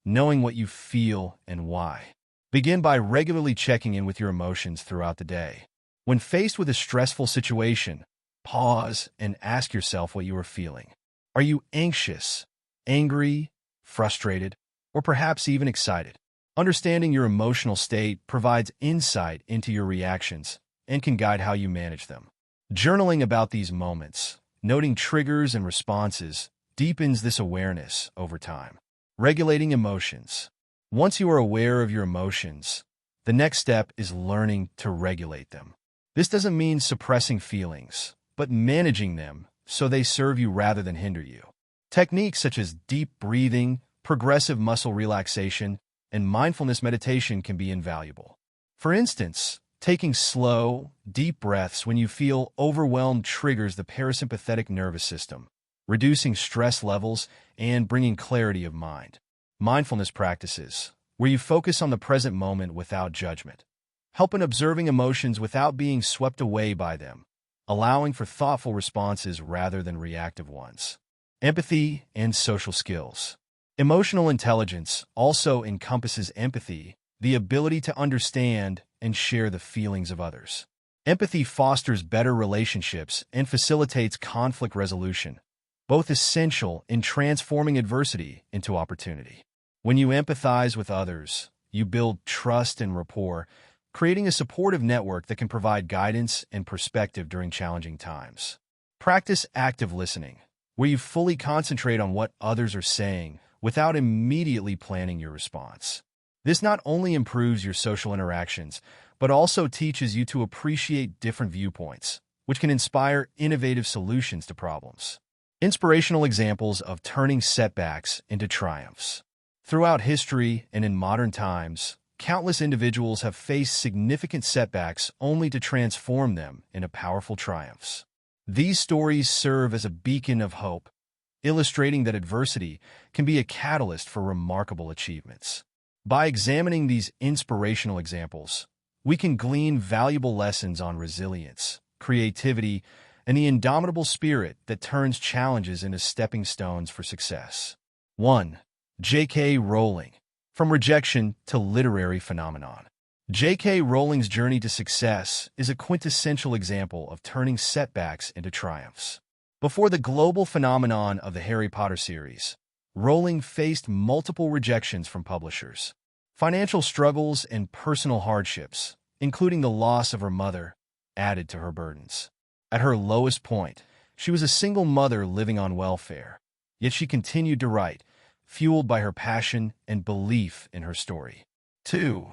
knowing what you feel and why. Begin by regularly checking in with your emotions throughout the day. When faced with a stressful situation, pause and ask yourself what you are feeling. Are you anxious, angry, frustrated, or perhaps even excited? Understanding your emotional state provides insight into your reactions and can guide how you manage them. Journaling about these moments, noting triggers and responses, deepens this awareness over time. Regulating emotions. Once you are aware of your emotions, the next step is learning to regulate them. This doesn't mean suppressing feelings, but managing them so they serve you rather than hinder you. Techniques such as deep breathing, progressive muscle relaxation, and mindfulness meditation can be invaluable. For instance, taking slow, deep breaths when you feel overwhelmed triggers the parasympathetic nervous system, reducing stress levels and bringing clarity of mind. Mindfulness practices, where you focus on the present moment without judgment, help in observing emotions without being swept away by them, allowing for thoughtful responses rather than reactive ones. Empathy and social skills. Emotional intelligence also encompasses empathy, the ability to understand and share the feelings of others. Empathy fosters better relationships and facilitates conflict resolution, both essential in transforming adversity into opportunity. When you empathize with others, you build trust and rapport, creating a supportive network that can provide guidance and perspective during challenging times. Practice active listening, where you fully concentrate on what others are saying without immediately planning your response. This not only improves your social interactions, but also teaches you to appreciate different viewpoints, which can inspire innovative solutions to problems. Inspirational examples of turning setbacks into triumphs. Throughout history and in modern times, countless individuals have faced significant setbacks only to transform them into powerful triumphs. These stories serve as a beacon of hope, illustrating that adversity can be a catalyst for remarkable achievements. By examining these inspirational examples, we can glean valuable lessons on resilience, creativity, and the indomitable spirit that turns challenges into stepping stones for success. 1. J.K. Rowling. From rejection to literary phenomenon. J.K. Rowling's journey to success is a quintessential example of turning setbacks into triumphs. Before the global phenomenon of the Harry Potter series, Rowling faced multiple rejections from publishers. Financial struggles and personal hardships, including the loss of her mother, added to her burdens. At her lowest point, she was a single mother living on welfare, yet she continued to write, fueled by her passion and belief in her story. 2.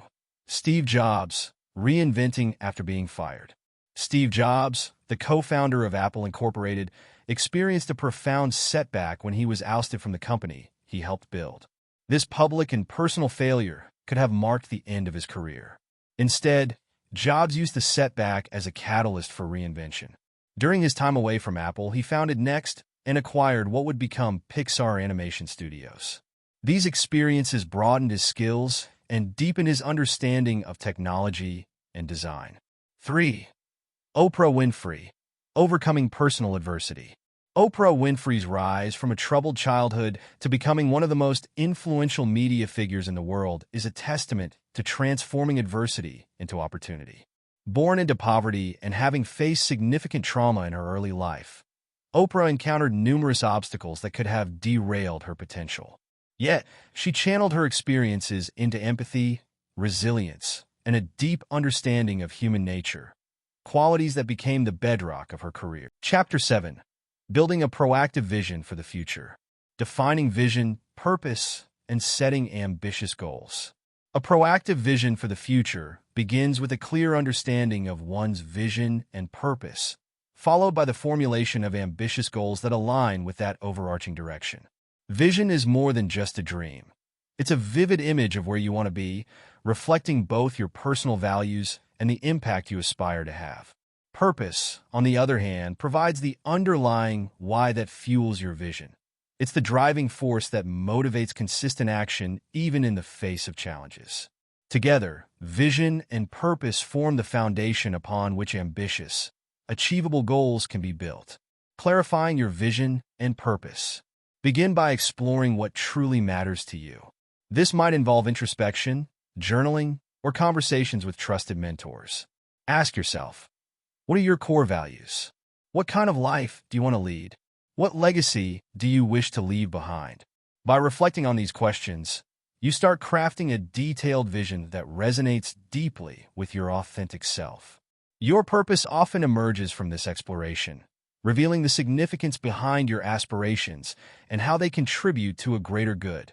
Steve Jobs, reinventing after being fired. Steve Jobs, the co-founder of Apple Incorporated, experienced a profound setback when he was ousted from the company he helped build. This public and personal failure could have marked the end of his career. Instead, Jobs used the setback as a catalyst for reinvention. During his time away from Apple, he founded Next and acquired what would become Pixar Animation Studios. These experiences broadened his skills and deepened his understanding of technology and design. 3. Oprah Winfrey, overcoming personal adversity. Oprah Winfrey's rise from a troubled childhood to becoming one of the most influential media figures in the world is a testament to transforming adversity into opportunity. Born into poverty and having faced significant trauma in her early life, Oprah encountered numerous obstacles that could have derailed her potential. Yet, she channeled her experiences into empathy, resilience, and a deep understanding of human nature, qualities that became the bedrock of her career. Chapter 7. Building a proactive vision for the future. Defining vision, purpose, and setting ambitious goals. A proactive vision for the future begins with a clear understanding of one's vision and purpose, followed by the formulation of ambitious goals that align with that overarching direction. Vision is more than just a dream. It's a vivid image of where you want to be, reflecting both your personal values and the impact you aspire to have. Purpose, on the other hand, provides the underlying why that fuels your vision. It's the driving force that motivates consistent action even in the face of challenges. Together, vision and purpose form the foundation upon which ambitious, achievable goals can be built. Clarifying your vision and purpose. Begin by exploring what truly matters to you. This might involve introspection, journaling, or conversations with trusted mentors. Ask yourself, what are your core values? What kind of life do you want to lead? What legacy do you wish to leave behind? By reflecting on these questions, you start crafting a detailed vision that resonates deeply with your authentic self. Your purpose often emerges from this exploration, revealing the significance behind your aspirations and how they contribute to a greater good,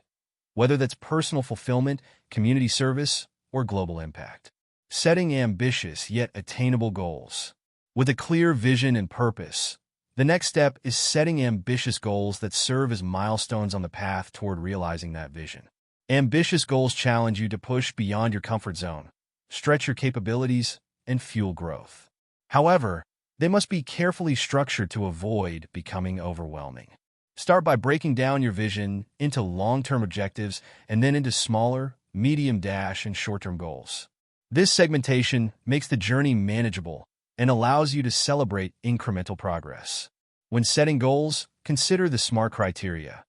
whether that's personal fulfillment, community service, or global impact. Setting ambitious yet attainable goals. With a clear vision and purpose, the next step is setting ambitious goals that serve as milestones on the path toward realizing that vision. Ambitious goals challenge you to push beyond your comfort zone, stretch your capabilities, and fuel growth. However, they must be carefully structured to avoid becoming overwhelming. Start by breaking down your vision into long-term objectives and then into smaller, medium-, and short-term goals. This segmentation makes the journey manageable and allows you to celebrate incremental progress. When setting goals, consider the SMART criteria,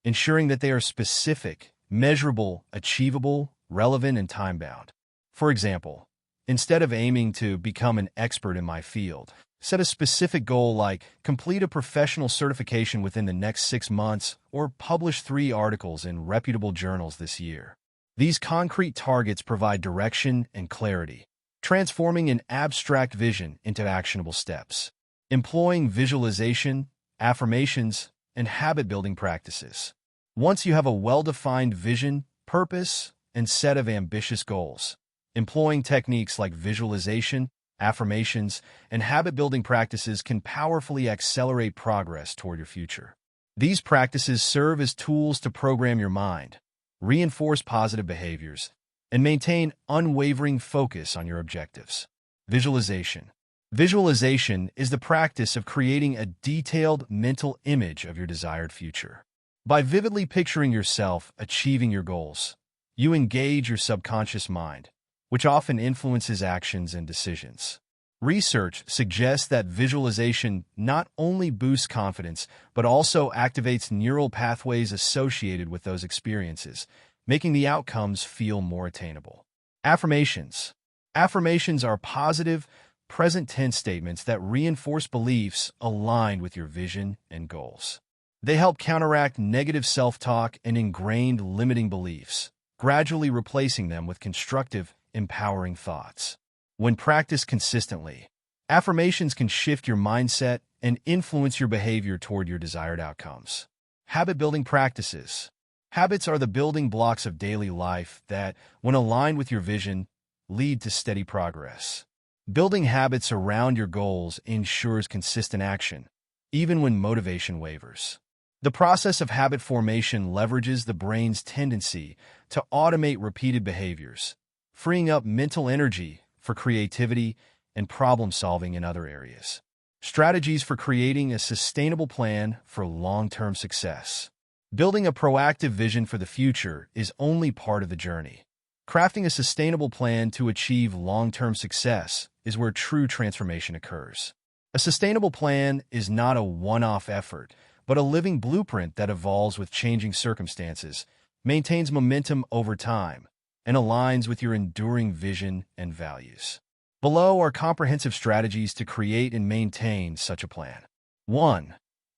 ensuring that they are specific, measurable, achievable, relevant, and time-bound. For example, instead of aiming to become an expert in my field, set a specific goal like complete a professional certification within the next 6 months or publish 3 articles in reputable journals this year. These concrete targets provide direction and clarity, transforming an abstract vision into actionable steps. Employing visualization, affirmations, and habit-building practices. Once you have a well-defined vision, purpose, and set of ambitious goals, employing techniques like visualization, affirmations, and habit-building practices can powerfully accelerate progress toward your future. These practices serve as tools to program your mind, reinforce positive behaviors, and maintain unwavering focus on your objectives. Visualization. Visualization is the practice of creating a detailed mental image of your desired future. By vividly picturing yourself achieving your goals, you engage your subconscious mind, which often influences actions and decisions. Research suggests that visualization not only boosts confidence, but also activates neural pathways associated with those experiences, making the outcomes feel more attainable. Affirmations. Affirmations are positive, present-tense statements that reinforce beliefs aligned with your vision and goals. They help counteract negative self-talk and ingrained limiting beliefs, gradually replacing them with constructive, empowering thoughts. When practiced consistently, affirmations can shift your mindset and influence your behavior toward your desired outcomes. Habit-building practices. Habits are the building blocks of daily life that, when aligned with your vision, lead to steady progress. Building habits around your goals ensures consistent action, even when motivation wavers. The process of habit formation leverages the brain's tendency to automate repeated behaviors, freeing up mental energy for creativity and problem-solving in other areas. Strategies for creating a sustainable plan for long-term success. Building a proactive vision for the future is only part of the journey. Crafting a sustainable plan to achieve long-term success is where true transformation occurs. A sustainable plan is not a one-off effort, but a living blueprint that evolves with changing circumstances, maintains momentum over time, and aligns with your enduring vision and values. Below are comprehensive strategies to create and maintain such a plan. 1.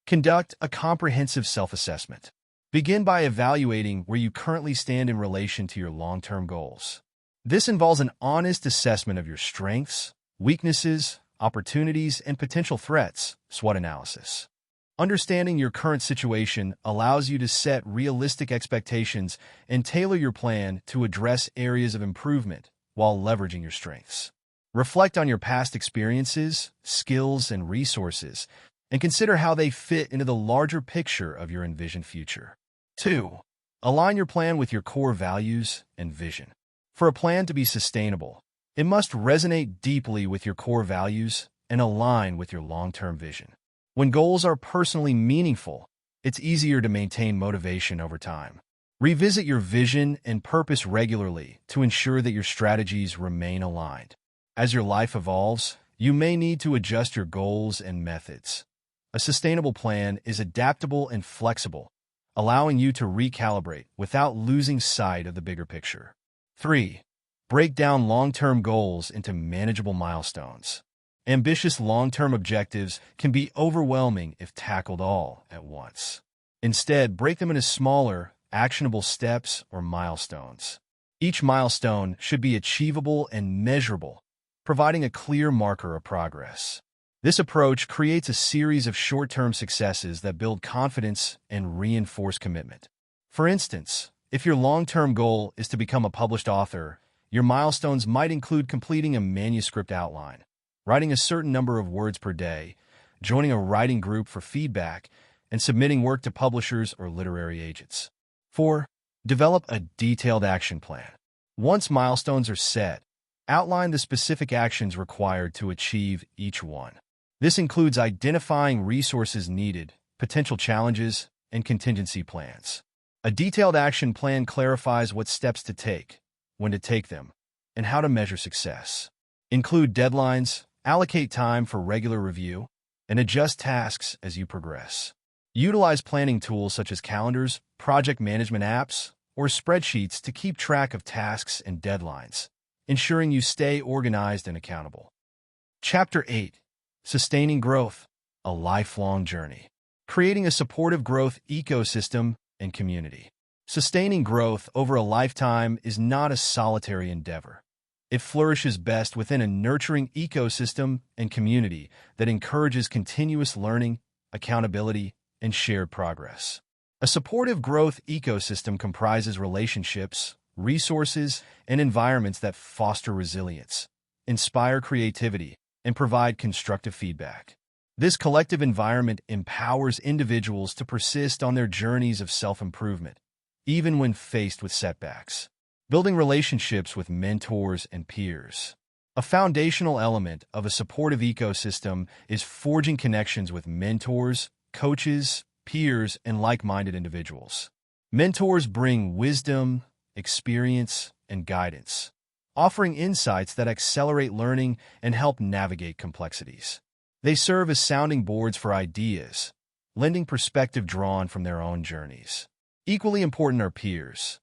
Conduct a comprehensive self-assessment. Begin by evaluating where you currently stand in relation to your long-term goals. This involves an honest assessment of your strengths, weaknesses, opportunities, and potential threats, SWOT analysis. Understanding your current situation allows you to set realistic expectations and tailor your plan to address areas of improvement while leveraging your strengths. Reflect on your past experiences, skills, and resources, and consider how they fit into the larger picture of your envisioned future. 2. Align your plan with your core values and vision. For a plan to be sustainable, it must resonate deeply with your core values and align with your long-term vision. When goals are personally meaningful, it's easier to maintain motivation over time. Revisit your vision and purpose regularly to ensure that your strategies remain aligned. As your life evolves, you may need to adjust your goals and methods. A sustainable plan is adaptable and flexible, allowing you to recalibrate without losing sight of the bigger picture. 3. Break down long-term goals into manageable milestones. Ambitious long-term objectives can be overwhelming if tackled all at once. Instead, break them into smaller, actionable steps or milestones. Each milestone should be achievable and measurable, providing a clear marker of progress. This approach creates a series of short-term successes that build confidence and reinforce commitment. For instance, if your long-term goal is to become a published author, your milestones might include completing a manuscript outline, writing a certain number of words per day, joining a writing group for feedback, and submitting work to publishers or literary agents. 4. Develop a detailed action plan. Once milestones are set, outline the specific actions required to achieve each one. This includes identifying resources needed, potential challenges, and contingency plans. A detailed action plan clarifies what steps to take, when to take them, and how to measure success. Include deadlines, allocate time for regular review, and adjust tasks as you progress. Utilize planning tools such as calendars, project management apps, or spreadsheets to keep track of tasks and deadlines, ensuring you stay organized and accountable. Chapter 8. Sustaining Growth, a Lifelong Journey. Creating a supportive growth ecosystem and community. Sustaining growth over a lifetime is not a solitary endeavor. It flourishes best within a nurturing ecosystem and community that encourages continuous learning, accountability, and shared progress. A supportive growth ecosystem comprises relationships, resources, and environments that foster resilience, inspire creativity, and provide constructive feedback. This collective environment empowers individuals to persist on their journeys of self-improvement, even when faced with setbacks. Building relationships with mentors and peers. A foundational element of a supportive ecosystem is forging connections with mentors, coaches, peers, and like-minded individuals. Mentors bring wisdom, experience, and guidance, offering insights that accelerate learning and help navigate complexities. They serve as sounding boards for ideas, lending perspective drawn from their own journeys. Equally important are peers,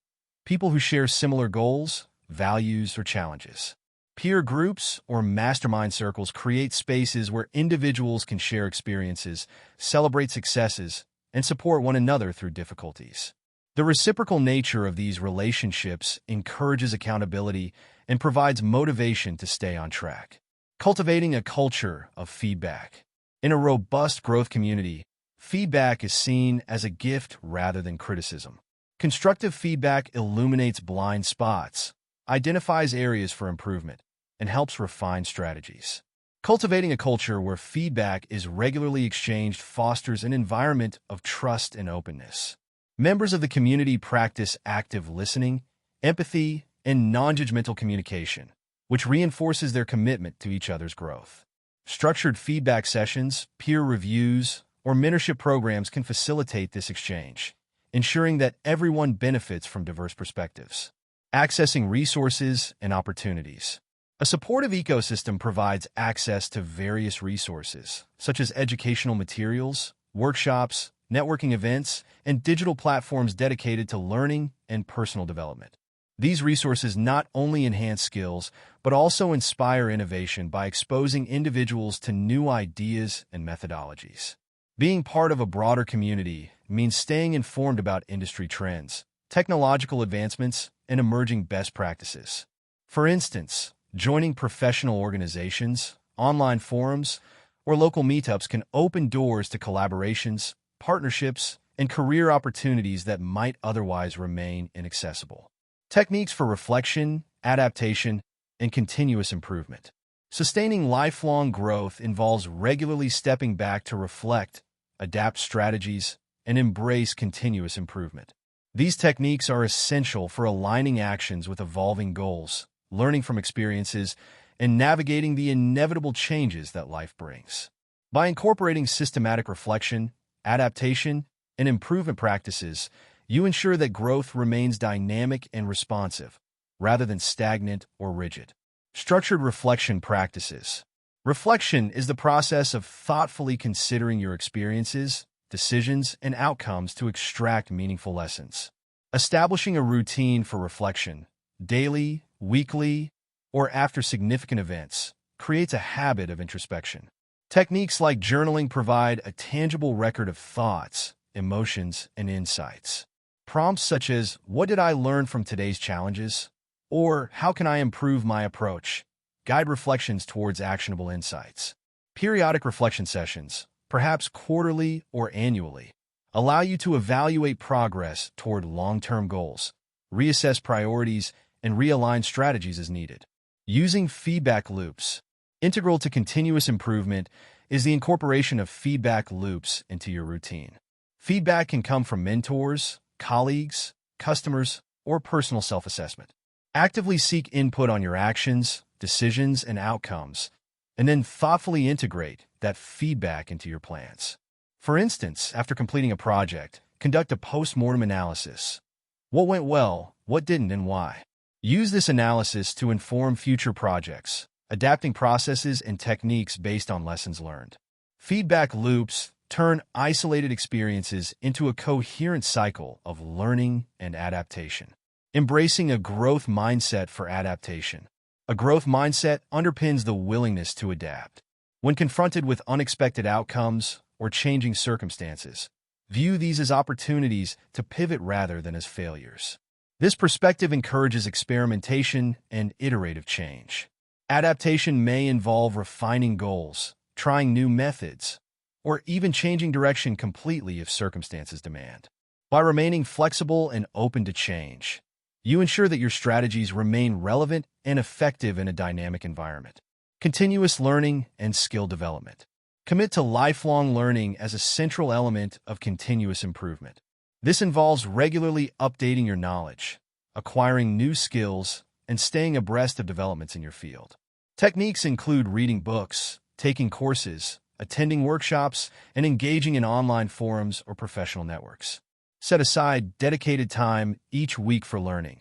people who share similar goals, values, or challenges. Peer groups or mastermind circles create spaces where individuals can share experiences, celebrate successes, and support one another through difficulties. The reciprocal nature of these relationships encourages accountability and provides motivation to stay on track. Cultivating a culture of feedback. In a robust growth community, feedback is seen as a gift rather than criticism. Constructive feedback illuminates blind spots, identifies areas for improvement, and helps refine strategies. Cultivating a culture where feedback is regularly exchanged fosters an environment of trust and openness. Members of the community practice active listening, empathy, and non-judgmental communication, which reinforces their commitment to each other's growth. Structured feedback sessions, peer reviews, or mentorship programs can facilitate this exchange, ensuring that everyone benefits from diverse perspectives. Accessing resources and opportunities. A supportive ecosystem provides access to various resources, such as educational materials, workshops, networking events, and digital platforms dedicated to learning and personal development. These resources not only enhance skills, but also inspire innovation by exposing individuals to new ideas and methodologies. Being part of a broader community means staying informed about industry trends, technological advancements, and emerging best practices. For instance, joining professional organizations, online forums, or local meetups can open doors to collaborations, partnerships, and career opportunities that might otherwise remain inaccessible. Techniques for reflection, adaptation, and continuous improvement. Sustaining lifelong growth involves regularly stepping back to reflect, adapt strategies, and embrace continuous improvement. These techniques are essential for aligning actions with evolving goals, learning from experiences, and navigating the inevitable changes that life brings. By incorporating systematic reflection, adaptation, and improvement practices, you ensure that growth remains dynamic and responsive, rather than stagnant or rigid. Structured reflection practices. Reflection is the process of thoughtfully considering your experiences, decisions, and outcomes to extract meaningful lessons. Establishing a routine for reflection, daily, weekly, or after significant events, creates a habit of introspection. Techniques like journaling provide a tangible record of thoughts, emotions, and insights. Prompts such as, "What did I learn from today's challenges?" or "How can I improve my approach?" guide reflections towards actionable insights. Periodic reflection sessions, perhaps quarterly or annually, allow you to evaluate progress toward long-term goals, reassess priorities, and realign strategies as needed. Using feedback loops. Integral to continuous improvement is the incorporation of feedback loops into your routine. Feedback can come from mentors, colleagues, customers, or personal self-assessment. Actively seek input on your actions, decisions, and outcomes, and then thoughtfully integrate that feedback into your plans. For instance, after completing a project, conduct a post-mortem analysis. What went well, what didn't, and why? Use this analysis to inform future projects, adapting processes and techniques based on lessons learned. Feedback loops turn isolated experiences into a coherent cycle of learning and adaptation. Embracing a growth mindset for adaptation. A growth mindset underpins the willingness to adapt. When confronted with unexpected outcomes or changing circumstances, view these as opportunities to pivot rather than as failures. This perspective encourages experimentation and iterative change. Adaptation may involve refining goals, trying new methods, or even changing direction completely if circumstances demand. By remaining flexible and open to change, you ensure that your strategies remain relevant and effective in a dynamic environment. Continuous learning and skill development. Commit to lifelong learning as a central element of continuous improvement. This involves regularly updating your knowledge, acquiring new skills, and staying abreast of developments in your field. Techniques include reading books, taking courses, attending workshops, and engaging in online forums or professional networks. Set aside dedicated time each week for learning.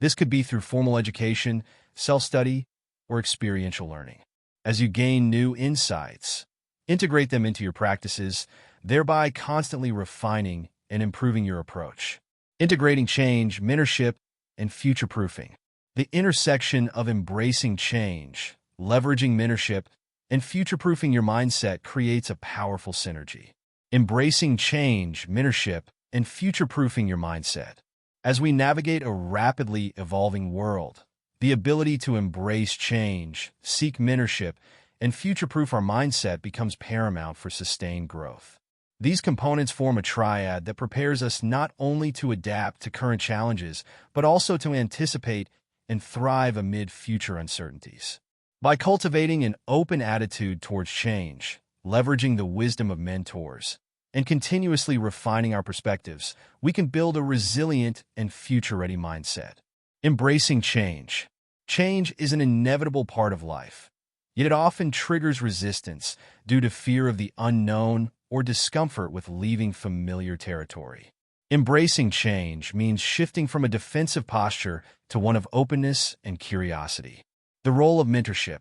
This could be through formal education, self-study, or experiential learning. As you gain new insights, integrate them into your practices, thereby constantly refining and improving your approach. Integrating change, mentorship, and future-proofing. The intersection of embracing change, leveraging mentorship, and future-proofing your mindset creates a powerful synergy. Embracing change, mentorship, and future-proofing your mindset. As we navigate a rapidly evolving world, the ability to embrace change, seek mentorship, and future-proof our mindset becomes paramount for sustained growth. These components form a triad that prepares us not only to adapt to current challenges, but also to anticipate and thrive amid future uncertainties. By cultivating an open attitude towards change, leveraging the wisdom of mentors, and continuously refining our perspectives, we can build a resilient and future-ready mindset. Embracing change. Change is an inevitable part of life, yet it often triggers resistance due to fear of the unknown or discomfort with leaving familiar territory. Embracing change means shifting from a defensive posture to one of openness and curiosity. The role of mentorship.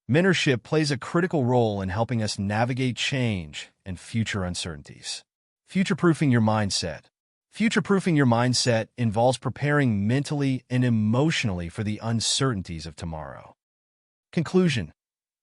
Mentorship plays a critical role in helping us navigate change and future uncertainties. Future-proofing your mindset. Future-proofing your mindset involves preparing mentally and emotionally for the uncertainties of tomorrow. Conclusion.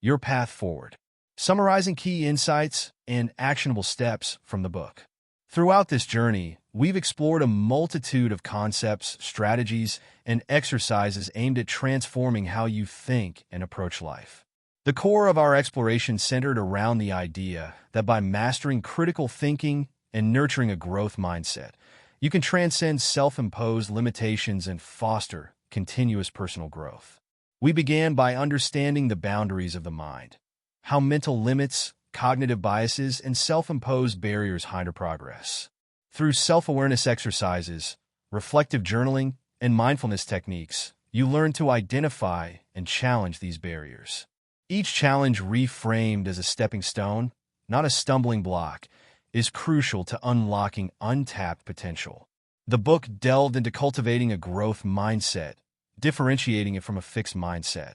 Your path forward. Summarizing key insights and actionable steps from the book. Throughout this journey, we've explored a multitude of concepts, strategies, and exercises aimed at transforming how you think and approach life. The core of our exploration centered around the idea that by mastering critical thinking and nurturing a growth mindset, you can transcend self-imposed limitations and foster continuous personal growth. We began by understanding the boundaries of the mind, how mental limits, cognitive biases, and self-imposed barriers hinder progress. Through self-awareness exercises, reflective journaling, and mindfulness techniques, you learn to identify and challenge these barriers. Each challenge, reframed as a stepping stone, not a stumbling block, is crucial to unlocking untapped potential. The book delved into cultivating a growth mindset, differentiating it from a fixed mindset.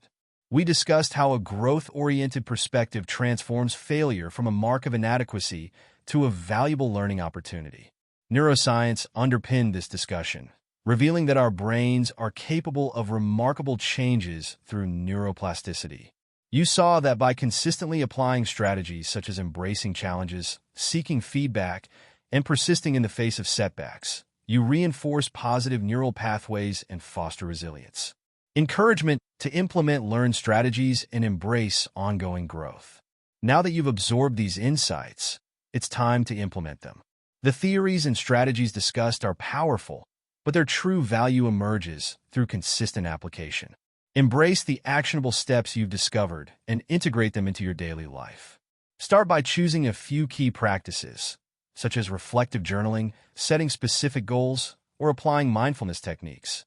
We discussed how a growth-oriented perspective transforms failure from a mark of inadequacy to a valuable learning opportunity. Neuroscience underpinned this discussion, revealing that our brains are capable of remarkable changes through neuroplasticity. You saw that by consistently applying strategies such as embracing challenges, seeking feedback, and persisting in the face of setbacks, you reinforce positive neural pathways and foster resilience. Encouragement to implement learned strategies and embrace ongoing growth. Now that you've absorbed these insights, it's time to implement them. The theories and strategies discussed are powerful, but their true value emerges through consistent application. Embrace the actionable steps you've discovered and integrate them into your daily life. Start by choosing a few key practices, such as reflective journaling, setting specific goals, or applying mindfulness techniques,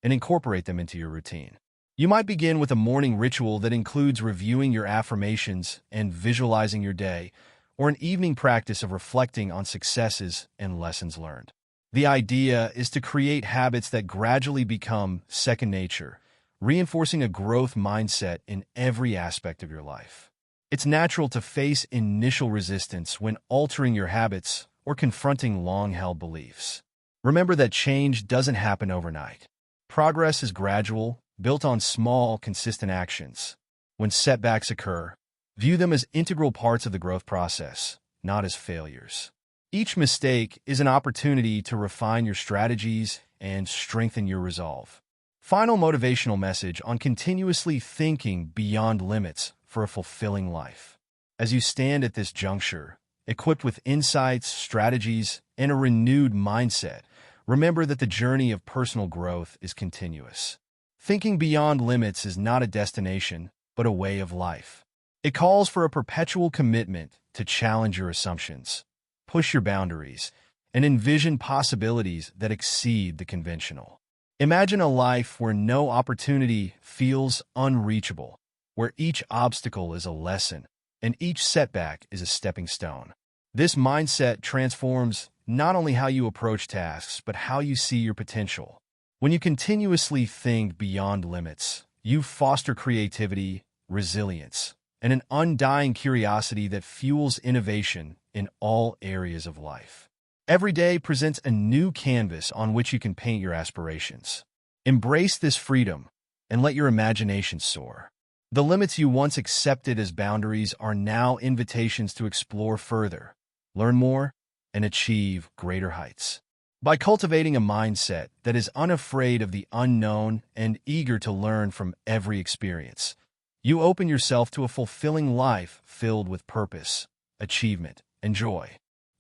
and incorporate them into your routine. You might begin with a morning ritual that includes reviewing your affirmations and visualizing your day, or an evening practice of reflecting on successes and lessons learned. The idea is to create habits that gradually become second nature, reinforcing a growth mindset in every aspect of your life. It's natural to face initial resistance when altering your habits or confronting long-held beliefs. Remember that change doesn't happen overnight. Progress is gradual, built on small, consistent actions. When setbacks occur, view them as integral parts of the growth process, not as failures. Each mistake is an opportunity to refine your strategies and strengthen your resolve. Final motivational message on continuously thinking beyond limits for a fulfilling life. As you stand at this juncture, equipped with insights, strategies, and a renewed mindset, remember that the journey of personal growth is continuous. Thinking beyond limits is not a destination, but a way of life. It calls for a perpetual commitment to challenge your assumptions, push your boundaries, and envision possibilities that exceed the conventional. Imagine a life where no opportunity feels unreachable, where each obstacle is a lesson, and each setback is a stepping stone. This mindset transforms not only how you approach tasks, but how you see your potential. When you continuously think beyond limits, you foster creativity, resilience, and an undying curiosity that fuels innovation in all areas of life. Every day presents a new canvas on which you can paint your aspirations. Embrace this freedom and let your imagination soar. The limits you once accepted as boundaries are now invitations to explore further, learn more, and achieve greater heights. By cultivating a mindset that is unafraid of the unknown and eager to learn from every experience, you open yourself to a fulfilling life filled with purpose, achievement, and joy.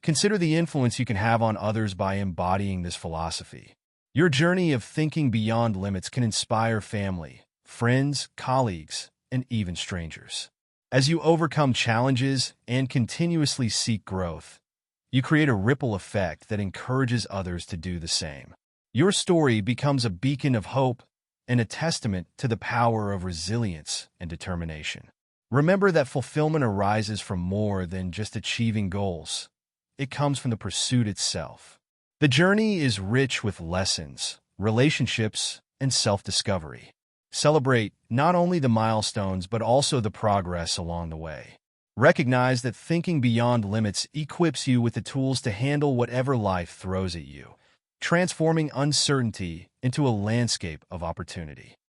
Consider the influence you can have on others by embodying this philosophy. Your journey of thinking beyond limits can inspire family, friends, colleagues, and even strangers. As you overcome challenges and continuously seek growth, you create a ripple effect that encourages others to do the same. Your story becomes a beacon of hope and a testament to the power of resilience and determination. Remember that fulfillment arises from more than just achieving goals. It comes from the pursuit itself. The journey is rich with lessons, relationships, and self-discovery. Celebrate not only the milestones but also the progress along the way. Recognize that thinking beyond limits equips you with the tools to handle whatever life throws at you, transforming uncertainty into a landscape of opportunity.